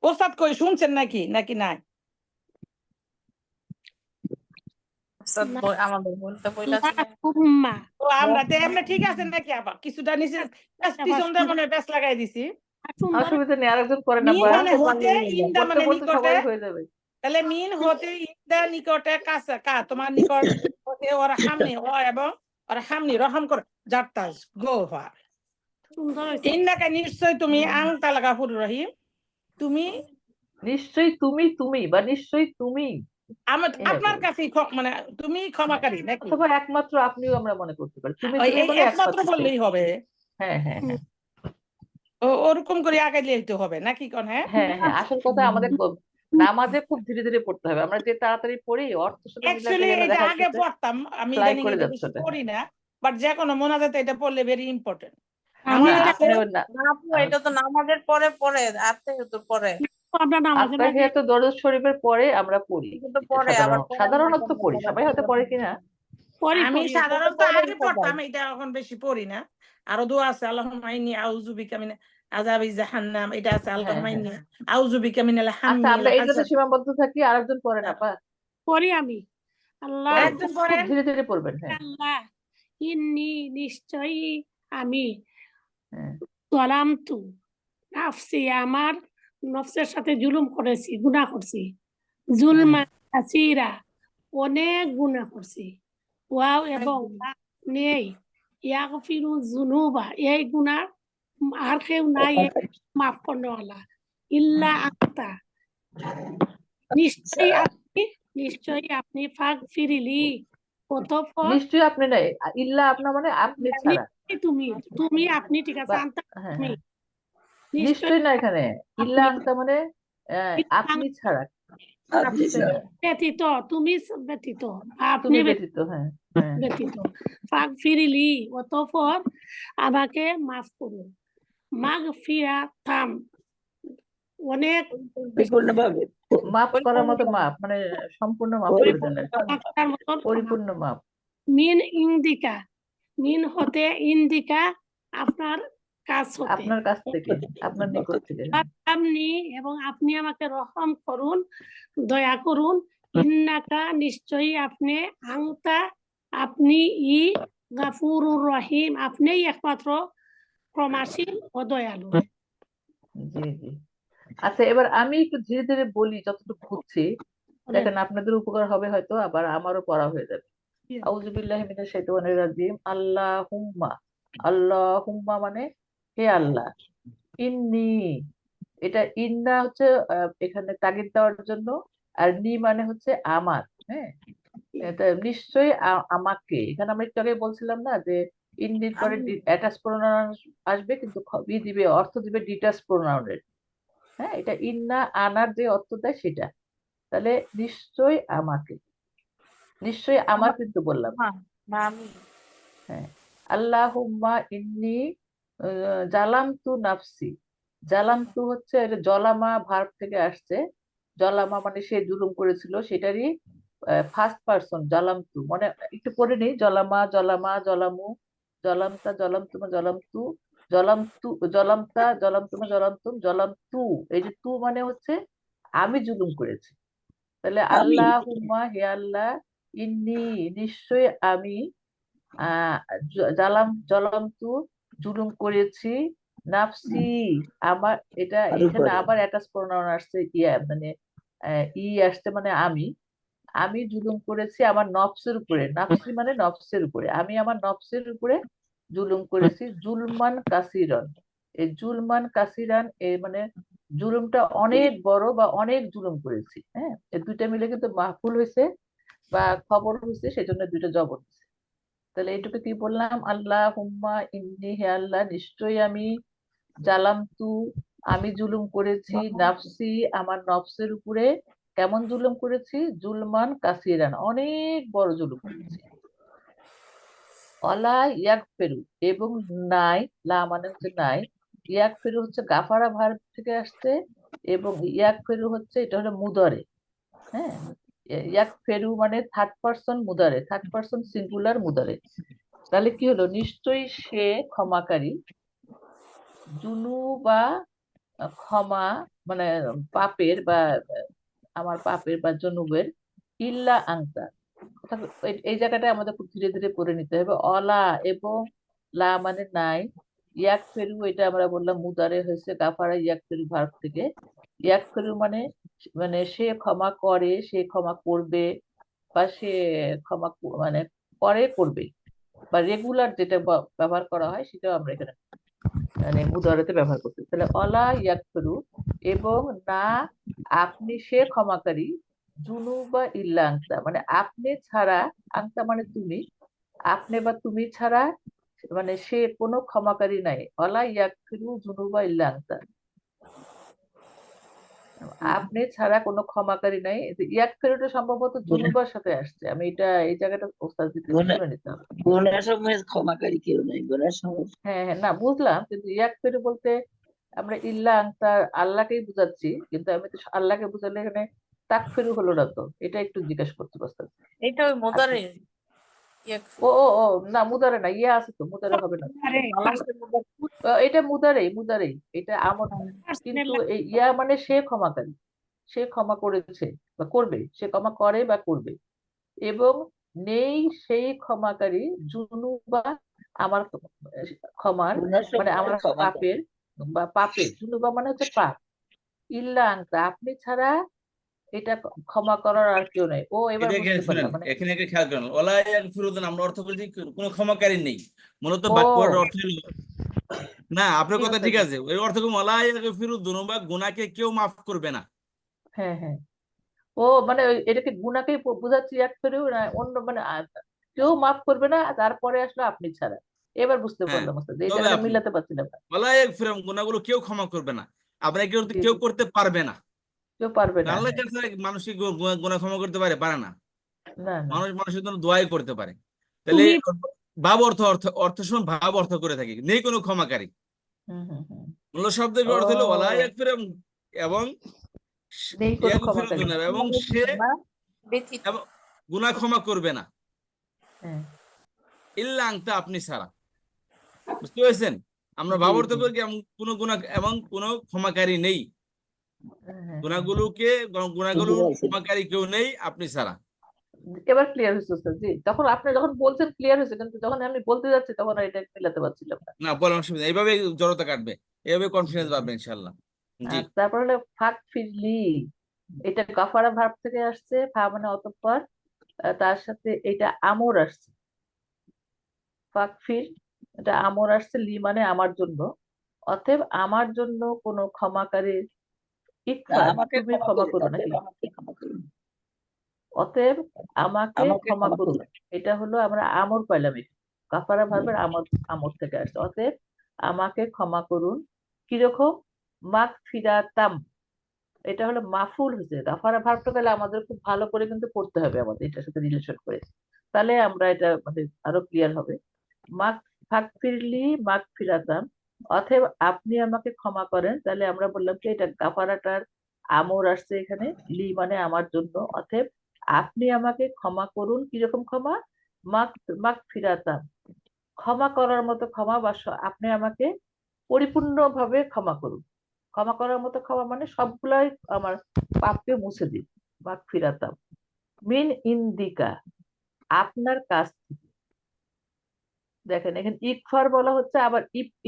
ওস্তাদ কই, শুনছেন নাকি নাকি নাই? উস্তাদ আমাদের বলতে বইলাছিলেন। হুম্মা, ও আমরা তো এমনি ঠিক আছে নাকি, আবার কিছুটা নিচে পিছন দিয়ে মনে হয় প্যাঁচ লাগাই দিছি। সুন্দর অসুবিধা নেই, আরেকজন করে না, মিন মানে হতে, ইন্দা পড়তে মানে পড়তে নিকটে, সবাই হয়ে যাবে। তাহলে মিন হতে, ইন্দা নিকটে, কাছে কা, তোমার নিকট হতে, ওর সামনে, ও এবং ওর সামনে রহম করে, জারতাজ গো হওয়া, সুন্দর হয়েছে। ইন্নাকা নিশ্চয় তুমি, আংতাল গাফুর রহিম, তুমি নিশ্চয়ই তুমি, তুমি বা নিশ্চয়ই তুমি, আপনার কাছে মানে তুমি ক্ষমাকারী নাকি, অথবা একমাত্র আপনিও আমরা মনে করতে পারি, তুমি ওই তুমি এই বলে একমাত্র একমাত্র। বললেই হবে, হ্যাঁ হ্যাঁ হ্যাঁ ওরকম করে আগাইলে তো হবে নাকি কোন? হ্যাঁ হ্যাঁ হ্যাঁ, আসল কথা আমাদের নামাজে খুব ধীরে ধীরে পড়তে হবে, আমরা যে তাড়াতাড়ি পড়ি অর্থের সাথে মিলাতে অ্যাকচুয়ালি গেলে এটা দেখা আগে যাচ্ছে পড়তাম, আমি ফ্লাই ইদানিং করে এটা যাচ্ছে বেশি ওটা। পড়ি না, বাট যে কোনো মোনাজাতে এটা পড়লে ভেরি ইম্পর্টেন্ট। আমি না, এটা আপনি না, না আপু, এটা তো নামাজের পরে পরে, আত্মাহিয়তুর পরে, আমরা নামাজের আগে আত্তাহিয়াতু দরুদ শরীফের পরে আমরা পড়ি, কিন্তু এটা পরে আবার সাধারণত পড়ি, সবাই হয়তো পড়ে কিনা। পড়ি আমি পড়ি। সাধারণত পড়েই আগে সবাই। পড়তাম, এটা এখন বেশি পড়ি না। আরো দোয়া আছে, আল্লাহুম্মা ইন্নী আউযু বিকা মিন আযাবি জাহান্নাম, এটা আছে, আল্লাহুম্মা হ্যাঁ। ইন্নী আউযু বিকা মিনাল আচ্ছা, হাম্মি আমরা ওয়াল এটাতে হাসাদ। সীমাবদ্ধ থাকি, আরেকজন পড়েন আপা, পড়ি আমি। আল্লাহ, পড়েন, একজন খুব পড়েন। ধীরে ধীরে পড়বেন। হ্যাঁ আল্লাহ, ইন্নি, নিশ্চয়ই আমি, হ্যাঁ যালামতু নাফসি, আমার নফসের সাথে জুলুম করেছি, গুনাহ করছি, জুলমান কাসীরা, অনেক গুনাহ করছি, ওয়াও এবং নেই, ইয়াগফিরু যুনুবা, এই গুনাহ আর কেউ নাই মাফ করনেওয়ালা, ইল্লা আনতা, নিশ্চয়ই আপনি ফাগফিরলি, অতঃপর নিশ্চয়ই আপনি নাই, ইল্লা আপনার মানে আপনি ছাড়া, তুমি, তুমি আপনি, ঠিক আছে, বা আনতা হ্যাঁ তুমি, হ্যাঁ, নিশ্চয়ই নিশ্চয়ই না, এখানে ইল্লা আপনি আনতা মানে আপনি ছাড়া, নিশ্চয়ই না, ব্যতীত, তুমি ব্যতীত, আপনি তুমি ব্যতীত। হ্যাঁ হ্যাঁ ব্যতীত, ফাগফিরলি, অতঃপর আমাকে মাফ করুন, মাগফিরাতাম, অনেক বিপূর্ণভাবে মাফ করার মতো মাপ, মানে সম্পূর্ণ মাফ করে দেন আর কি। মাফের মতন পরিপূর্ণ মাপ। মিন ইন্দিকা, মিন হতে, ইন্দিকা আপনার কাছ হতে, আপনার কাছ থেকে, আপনার নিকট থেকে। আপনি, এবং আপনি আমাকে রহম করুন, দয়া করুন, ইন্নাকা, নিশ্চয়ই আপনি, আংতা, আপনি, গাফুরুর রহিম, আপনিই একমাত্র ক্ষমাশীল ও দয়ালু। জি জি। আচ্ছা, এবার আমি একটু ধীরে ধীরে বলি যতটুকু বুঝছি, দেখেন আপনাদের উপকার হবে হয়তো, আবার আমারও পড়া হয়ে যাবে। আউযুবিল্লাহি মিনাশ শাইতানির রাজিম। আল্লাহুম্মা মানে হে আল্লাহ। ইন্নি, এটা ইন্না হচ্ছে এখানে তাগিদ দেওয়ার জন্য, আর নি মানে হচ্ছে আমার। হ্যাঁ, এটা নিশ্চয়ই আমাকে, এখানে আমরা একটু আগে বলছিলাম না যে ইন্নির পরে অ্যাটাচ প্রোনাউন আসবে, কিন্তু দিবে অর্থ দিবে ডিটাচ প্রোনাউনের। হ্যাঁ, এটা ইন্না আনার যে অর্থ দেয় সেটা। তাহলে নিশ্চয়ই আমাকে, নিশ্চয়ই আমার কিন্তু বললাম। হ্যাঁ, আল্লাহুম্মা ইন্নি জালামতু নাফসি। জালামতু হচ্ছে এটা জলামা ভার্ব থেকে আসছে। জলামা মানে সে জুলুম করেছিল, সেটারই ফার্স্ট পারসন জালামতু। মানে একটু পড়ে নেই, জলামা জলামা জলামু জলামতা জলামতুমা জলামতু জলামতু জলামতা জলামতুমা জলামতুম জলামতু। এই যে তু মানে হচ্ছে আমি জুলুম করেছি। তাহলে আমি আল্লাহুম্মা হে আল্লাহ, ইন্নি নিশ্চয় আমি জলামতু জুলুম করেছি, নাফসি আমার, এটা আরো এখানে পরে আবার অ্যাটাচ প্রোনাউন আসছে, মানে আসছে মানে আমি জুলুম করেছি আমার নফসের উপরে। নাফসি মানে নফসের উপরে, আমি আমার নফসের উপরে জুলুম করেছি। জুলমান কাসিরান, এই জুলমান কাসিরান মানে জুলুমটা অনেক বড় বা অনেক জুলুম করেছি। হ্যাঁ, এই দুইটা মিলে কিন্তু মাহফুল হয়েছে বা খবর হয়েছে, সেজন্য দুইটা জবর হয়েছে। তাহলে এইটুকু কি বললাম? আল্লাহুম্মা ইন্নি হে আল্লাহ, নিশ্চয়ই আমি জালামতু আমি জুলুম করেছি, নাফসি আমার নফসের উপরে। কেমন জুলুম করেছি? জুলমান কাসিরান, অনেক বড় জুলুম করেছি। অলা ইয়াগফিরু, এবং নাই, লা মানে হচ্ছে নাই, ইয়াগফিরু হচ্ছে গাফারা ভার্ব থেকে আসছে, এবং ইয়াগফিরু হচ্ছে এটা হলো মুদরে। হ্যাঁ, ইয়াগফিরু মানে থার্ড পারসন মুদারে, থার্ড পারসন সিঙ্গুলার মুদারে। তাহলে কি হলো? নিশ্চয়ই সে ক্ষমাকারী, জুনু বা ক্ষমা মানে পাপের বা আমার পাপের বা জনুবের, ইল্লা আংতা। এই জায়গাটায় আমাদের খুব ধীরে ধীরে পড়ে নিতে হবে। অলা এবং লা মানে নাই, ইয়াক ফেরু এটা আমরা বললাম মুদারে হয়েছে গাফারা ইয়াক ফেরু ভার্ব থেকে। ইয়াক ফেরু মানে মানে সে ক্ষমা করে, সে ক্ষমা করবে, বা সে ক্ষমা মানে করে করবে, বা রেগুলার যেটা ব্যবহার করা হয় সেটাও আমরা এখানে মানে মুদারাতে ব্যবহার করতে। তাহলে অলা ইয়াকফিরু, এবং না আপনি সে ক্ষমাকারী, জুনুবা ইল্লা আংতা মানে আপনি ছাড়া, আংতা মানে তুমি, আপনি বা তুমি ছাড়া মানে সে কোনো ক্ষমাকারী নাই। অলা ইয়াকফিরু জুনুবা ইল্লা আংতা, আপনি ছাড়া কোনো ক্ষমাকারী নাই। ইয়াকফিরুটা সম্ভবত জুনুবার সাথে আসছে, আমি এটা এই জায়গাটা ওস্তাদ দিতে তুলে নিতে হবে। গুনার সময় ক্ষমাকারী কেউ নাই, গুনার সময়। হ্যাঁ হ্যাঁ, না বুঝলাম, কিন্তু ইয়াকফিরু বলতে আমরা ইল্লা আংতা আল্লাহকেই বুঝাচ্ছি, কিন্তু আমি তো আল্লাহকে বুঝালে এখানে তাকফিরু হলো না তো, এটা একটু জিজ্ঞাসা করতে পারতাম। এটা ওই আচ্ছা, মুদারে ও ও ও না, মুদারে না, ইয়া আছে তো, মুদারে হবে না। এটা মুদারেই মুদারেই, এটা আমর না। কিন্তু এই ইয়া মানে সে ক্ষমাকারী, সে ক্ষমা করেছে বা করবে, সে ক্ষমা করে বা করবে, এবং নেই সেই ক্ষমাকারী, জুনু বা আমার ক্ষমার গুনার মানে সময় আমার ক্ষমাকারী। পাপের, বা পাপের জুনুবা মানে হচ্ছে পাপ, ইল্লা আংতা আপনি ছাড়া এটা ক্ষমা করার আর কেউ নেই। ও এবার এটা বুঝতে শুনেন, পারলাম, মানে এখানে একটা খেয়াল করেন, ওলা ইয়াগফিরুন আমরা অর্থ করেছি কোনো ক্ষমাকারী নেই, মূলত ও বাক্যটার অর্থ হলো না, আপনার জি কথা ঠিক ওস্তাদ, আছে, ওই অর্থ কি ওলা ইয়াগফিরু যুনুবা, গুনাহকে কেউ মাফ করবে না। হ্যাঁ হ্যাঁ, ও মানে এটাকে গুনাকেই বুঝাচ্ছি এক করেও না, অন্য মানে কেউ মাফ করবে না, তারপরে আসলো আপনি ছাড়া। এবার বুঝতে হ্যাঁ, পারলাম ওস্তাদ, এই তবে জায়গাটা আপনি মিলাতে পারছিলাম না। ওলা ইয়াগফিরুন, গুনাহগুলো কেউ ক্ষমা করবে না, আপনাকে জি কেউ জি, করতে পারবে না। কেউ পারবে না, আল্লাহর হ্যাঁ, কাছে মানুষকে গুনাহ ক্ষমা করতে পারে? পারে না। না না, মানুষ মানুষের জন্য দোয়াই করতে পারে। তাহলে তুমি ভাব অর্থ অর্থ অর্থ সময় ভাব অর্থ করে থাকি, নেই কোনো ক্ষমাকারী। হুম হুম হুম, মূল শব্দের অর্থ হলো ওয়ালা ও ইয়াগফিরু, এবং নেই কোনো ইয়াগফিরু ক্ষমাকারী, যুনুবা, এবং সে ব্যথিত। এবং গুনাহ ক্ষমা করবে না, হ্যাঁ, ইল্লা আনতা আপনি ছাড়া। বুঝতে পেরেছেন? আমরা জি ভাব অর্থ জি, করি কি কোনো গুনাহ এবং কোনো ক্ষমাকারী নেই, হ্যাঁ হ্যাঁ হ্যাঁ, গুনাহগুলোর ক্ষমাকারী কেউ নেই আপনি ছাড়া। এবার ক্লিয়ার হয়েছে ওস্তাদ জি, তখন আপনি যখন বলছেন ক্লিয়ার হয়েছে, কিন্তু যখন আমি বলতে যাচ্ছি তখন আর এটা মিলাতে পারছিলাম না। না, বলার অসুবিধা, এইভাবে জড়তা কাটবে, এইভাবে কনফিডেন্স পাবে ইনশাল্লাহ। জি। আর তারপর হলো ফাঁক ফিরলি, এটা কাফারা ভার্ব থেকে আসছে, ফা মানে অতঃপর, তার সাথে এটা আমর আসছে, ফাকফির, এটা আমর আসছে, লি মানে আমার জন্য, অতএব আমার জন্য কোনো ক্ষমাকারীর, না, ইকফার আমাকে তুমি ক্ষমা ক্ষমা করুন, করো অতএব নাকি, আমাকে ক্ষমা করুন, অতএব আমাকে আমাকে ক্ষমা ক্ষমা করুন। করুন। এটা হলো আমরা আমর পাইলাম এখানে, কাফারা ভার্বের আমর, আমর থেকে আসছে, অতএব আমাকে ক্ষমা করুন কিরকম, মাগফিরাতাম, এটা হলো মাফুল হয়েছে, কাফারা ভার্বটা তাহলে আমাদের খুব ভালো করে কিন্তু পড়তে হবে আমাদের এটার সাথে রিলেশন করে, তাহলে আমরা এটা আমাদের আরো ক্লিয়ার হবে। মাগ ফাগফিরলি মাগফিরাতাম, অতএব আপনি আমাকে ক্ষমা করেন, তাহলে আমরা বললাম কি এটা কাফারাটার আমর আসছে এখানে, লি মানে আমার জন্য, অতএব আপনি আমাকে ক্ষমা করুন, কিরকম ক্ষমা, মাগ মাগফিরাতাম, ক্ষমা করার মতো ক্ষমা, বা আপনি আমাকে পরিপূর্ণভাবে ক্ষমা করুন। ক্ষমা করার মতো ক্ষমা মানে সবগুলাই আমার পাপকে মুছে দিন, মাগফিরাতাম, মিন ইন্দিকা, আপনার কাছ থেকে। দেখেন এখানে ইকফার বলা হচ্ছে, আবার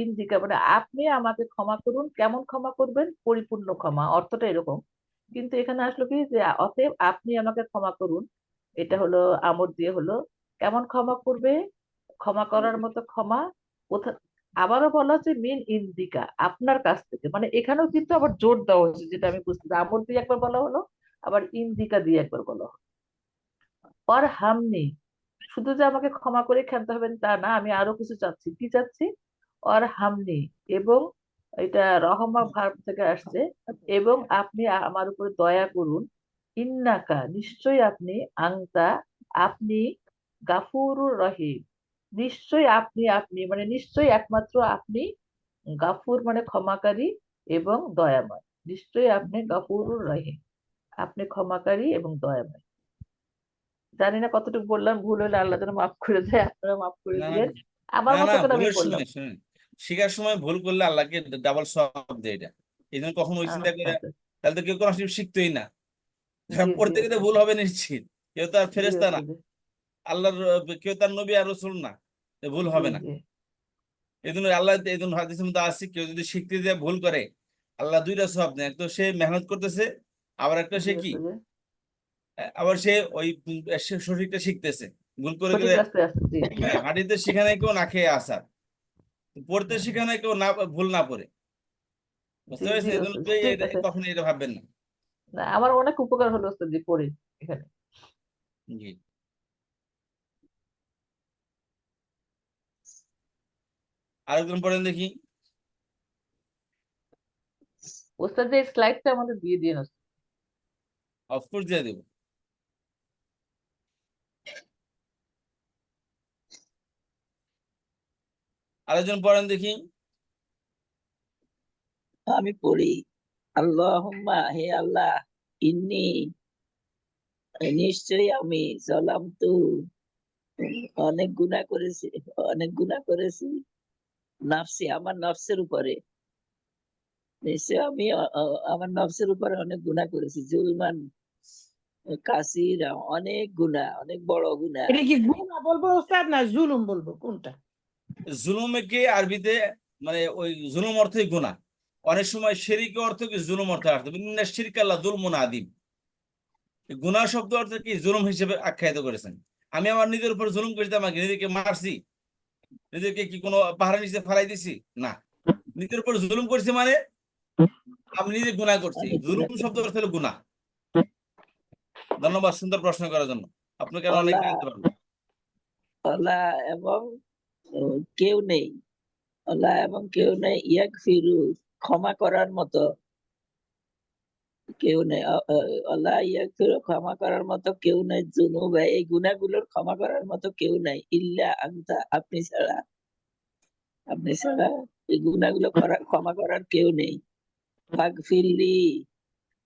ইন্দিকা মানে আপনি আমাকে ক্ষমা করুন, কেমন ক্ষমা করবেন, পরিপূর্ণ ক্ষমা, অর্থটা এরকম, কিন্তু এখানে আসলো কি যে অতএব আপনি আমাকে ক্ষমা করুন, এটা হলো আমর দিয়ে হলো, কেমন ক্ষমা করবে, ক্ষমা করার মতো ক্ষমা, কোথা, আবারও বলা হচ্ছে মিন ইন্দিকা, আপনার কাছ থেকে, মানে এখানেও কিন্তু আবার জোর দেওয়া হয়েছে, যেটা আমি বুঝতে, আমর দিয়ে একবার বলা হলো, আবার ইন্দিকা দিয়ে একবার বলা হলো। আর হামনি, শুধু যে আমাকে ক্ষমা করে ক্ষান্ত হবেন তা না, আমি আরো কিছু চাচ্ছি, কি চাচ্ছি, আর হামনি, এবং এটা রহমা ভার্ব থেকে আসছে, এবং আপনি আমার উপর দয়া করুন, ইন্নাকা নিশ্চয়ই আপনি, আংতা আপনি, গাফুরুর রহিম নিশ্চয়ই আপনি, আপনি মানে নিশ্চয়ই একমাত্র আপনি, গাফুর মানে ক্ষমাকারী এবং দয়াময়, নিশ্চয়ই আপনি গাফুরুর রহিম, আপনি ক্ষমাকারী এবং দয়াময়। জানি না কতটুকু বললাম, ভুল হলে আল্লাহ যেন মাফ করে দেয়, আপনারা মাফ করে না দিয়েন, আমার না মতো না, করে আমি ভুলের বললাম। সময় শুনেন, শেখার সময় ভুল করলে আল্লাহকে ডাবল সওয়াব দেয় এটা। এই জন্য কখনো ওই চিন্তা আচ্ছা করে আচ্ছা, তাহলে তো কেউ কোনো শিখতোই না। জি জি পড়তে গেলে আচ্ছা, ভুল হবে নিশ্চিত, কেউ তো আর জি ফেরেশতা না, জি আল্লাহর কেউ তার নবী আর রাসূল না, তো ভুল জি হবে না। জি এই জন্য আল্লাহ, এই জন্য হাদিসের মধ্যে আছে কেউ যদি শিখতে যেয়ে ভুল করে আল্লাহ দুইটা সওয়াব দেন, এক তো সে মেহনত করতেছে, আবার একটা জি সে কি, আচ্ছা, জি আবার সে ওই সে সঠিকটা শিখতেছে। ভুল করে সঠিক গেলে রাস্তায় আছে, জি জি হাঁটিতে শিখা নাই কেউ না খেয়ে আসা, পড়তে হ্যাঁ, শিখা নাই কেউ না ভুল না পড়ে, জি বুঝতে জি পেরেছেন? এই জন্য ওস্তাদ, কেউ ঠিক আছে, কখনো এটা ভাববেন না। না আমার অনেক উপকার হলো ওস্তাদ জি পড়ে এখানে। জি, আরেকজন পড়েন দেখি। ওস্তাদ যে স্লাইডটা আমাদের দিয়ে দিন ওস্তাদ। অফকোর্স দিয়ে দেবো। আরেকজন পড়েন দেখি। আমি পড়ি, আল্লাহুম্মা, হে আল্লাহ, ইন্নি, নিশ্চয়ই আমি, জালামতু, অনেক গুনাহ করেছি, অনেক গুনাহ করেছি, নাফসি, আমার নফসের উপরে, নিশ্চয় আমি আমার নফসের উপরে অনেক গুনাহ করেছি, জুলমান কাসিরা, অনেক গুনাহ, অনেক বড় গুনাহ। এটা কি গুনাহ বলবো ওস্তাদ না জুলুম বলবো, কোনটা? জুলুমকে আরবিতে মানে ওই জুলুম অর্থই গুনাহ, অনেক সময় শিরকি অর্থ কি জুলুম অর্থ আসে, ইন্না শিরকাল্লা যুলমুন আযীম। গুনাহ শব্দ অর্থ কি জুলুম হিসেবে আখ্যায়িত করেছেন। আমি আমার নিজের উপর জুলুম করেছি, আমাকে নিজেকে মারছি, নিজেকে কি কোনো পাহাড়ের নিচে ফেলাই দিছি না, নিজের উপর জুলুম করছি মানে আমি নিজে গুনাহ করছি, অনেক গুনাহ জুলুম শব্দ করেছি। অর্থ হলো গুনাহ। ধন্যবাদ সুন্দর প্রশ্ন করার জন্য, আপনাকে আরো অনেক অলা, জানতে পারবো। অলা এবং কেউ নেই, অলা এবং কেউ নেই, ইয়াগফিরু, ক্ষমা করার মতো কেউ নেই, আল্লাহ ইয়াগফিরু, ক্ষমা করার মতো কেউ নেই, যুনুব, এই গুনাহগুলোর ক্ষমা করার মতো কেউ নাই, ইল্লা আনতা, আপনি ছাড়া, আপনি ছাড়া এই গুনাহগুলো ক্ষমা করার কেউ নেই। ফাগফিরলি,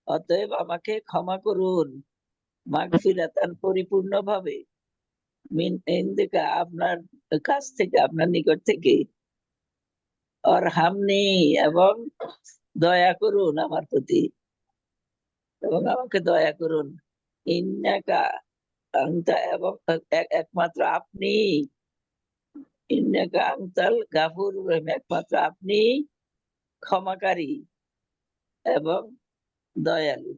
অতএব আমাকে ক্ষমা করুন, মাগফিরাতান, পরিপূর্ণভাবে, মিন ইনদিকা, আপনার কাছ থেকে, আপনার নিকট থেকে, অরহামনি, এবং দয়া করুন আমার প্রতি, এবং আমাকে দয়া করুন, ইন্নাকা আনতা, এবং একমাত্র আপনি, ইন্নাকা আনতাল গাফুরুর রহিম, একমাত্র আপনি ক্ষমাকারী এবং দয়ালু।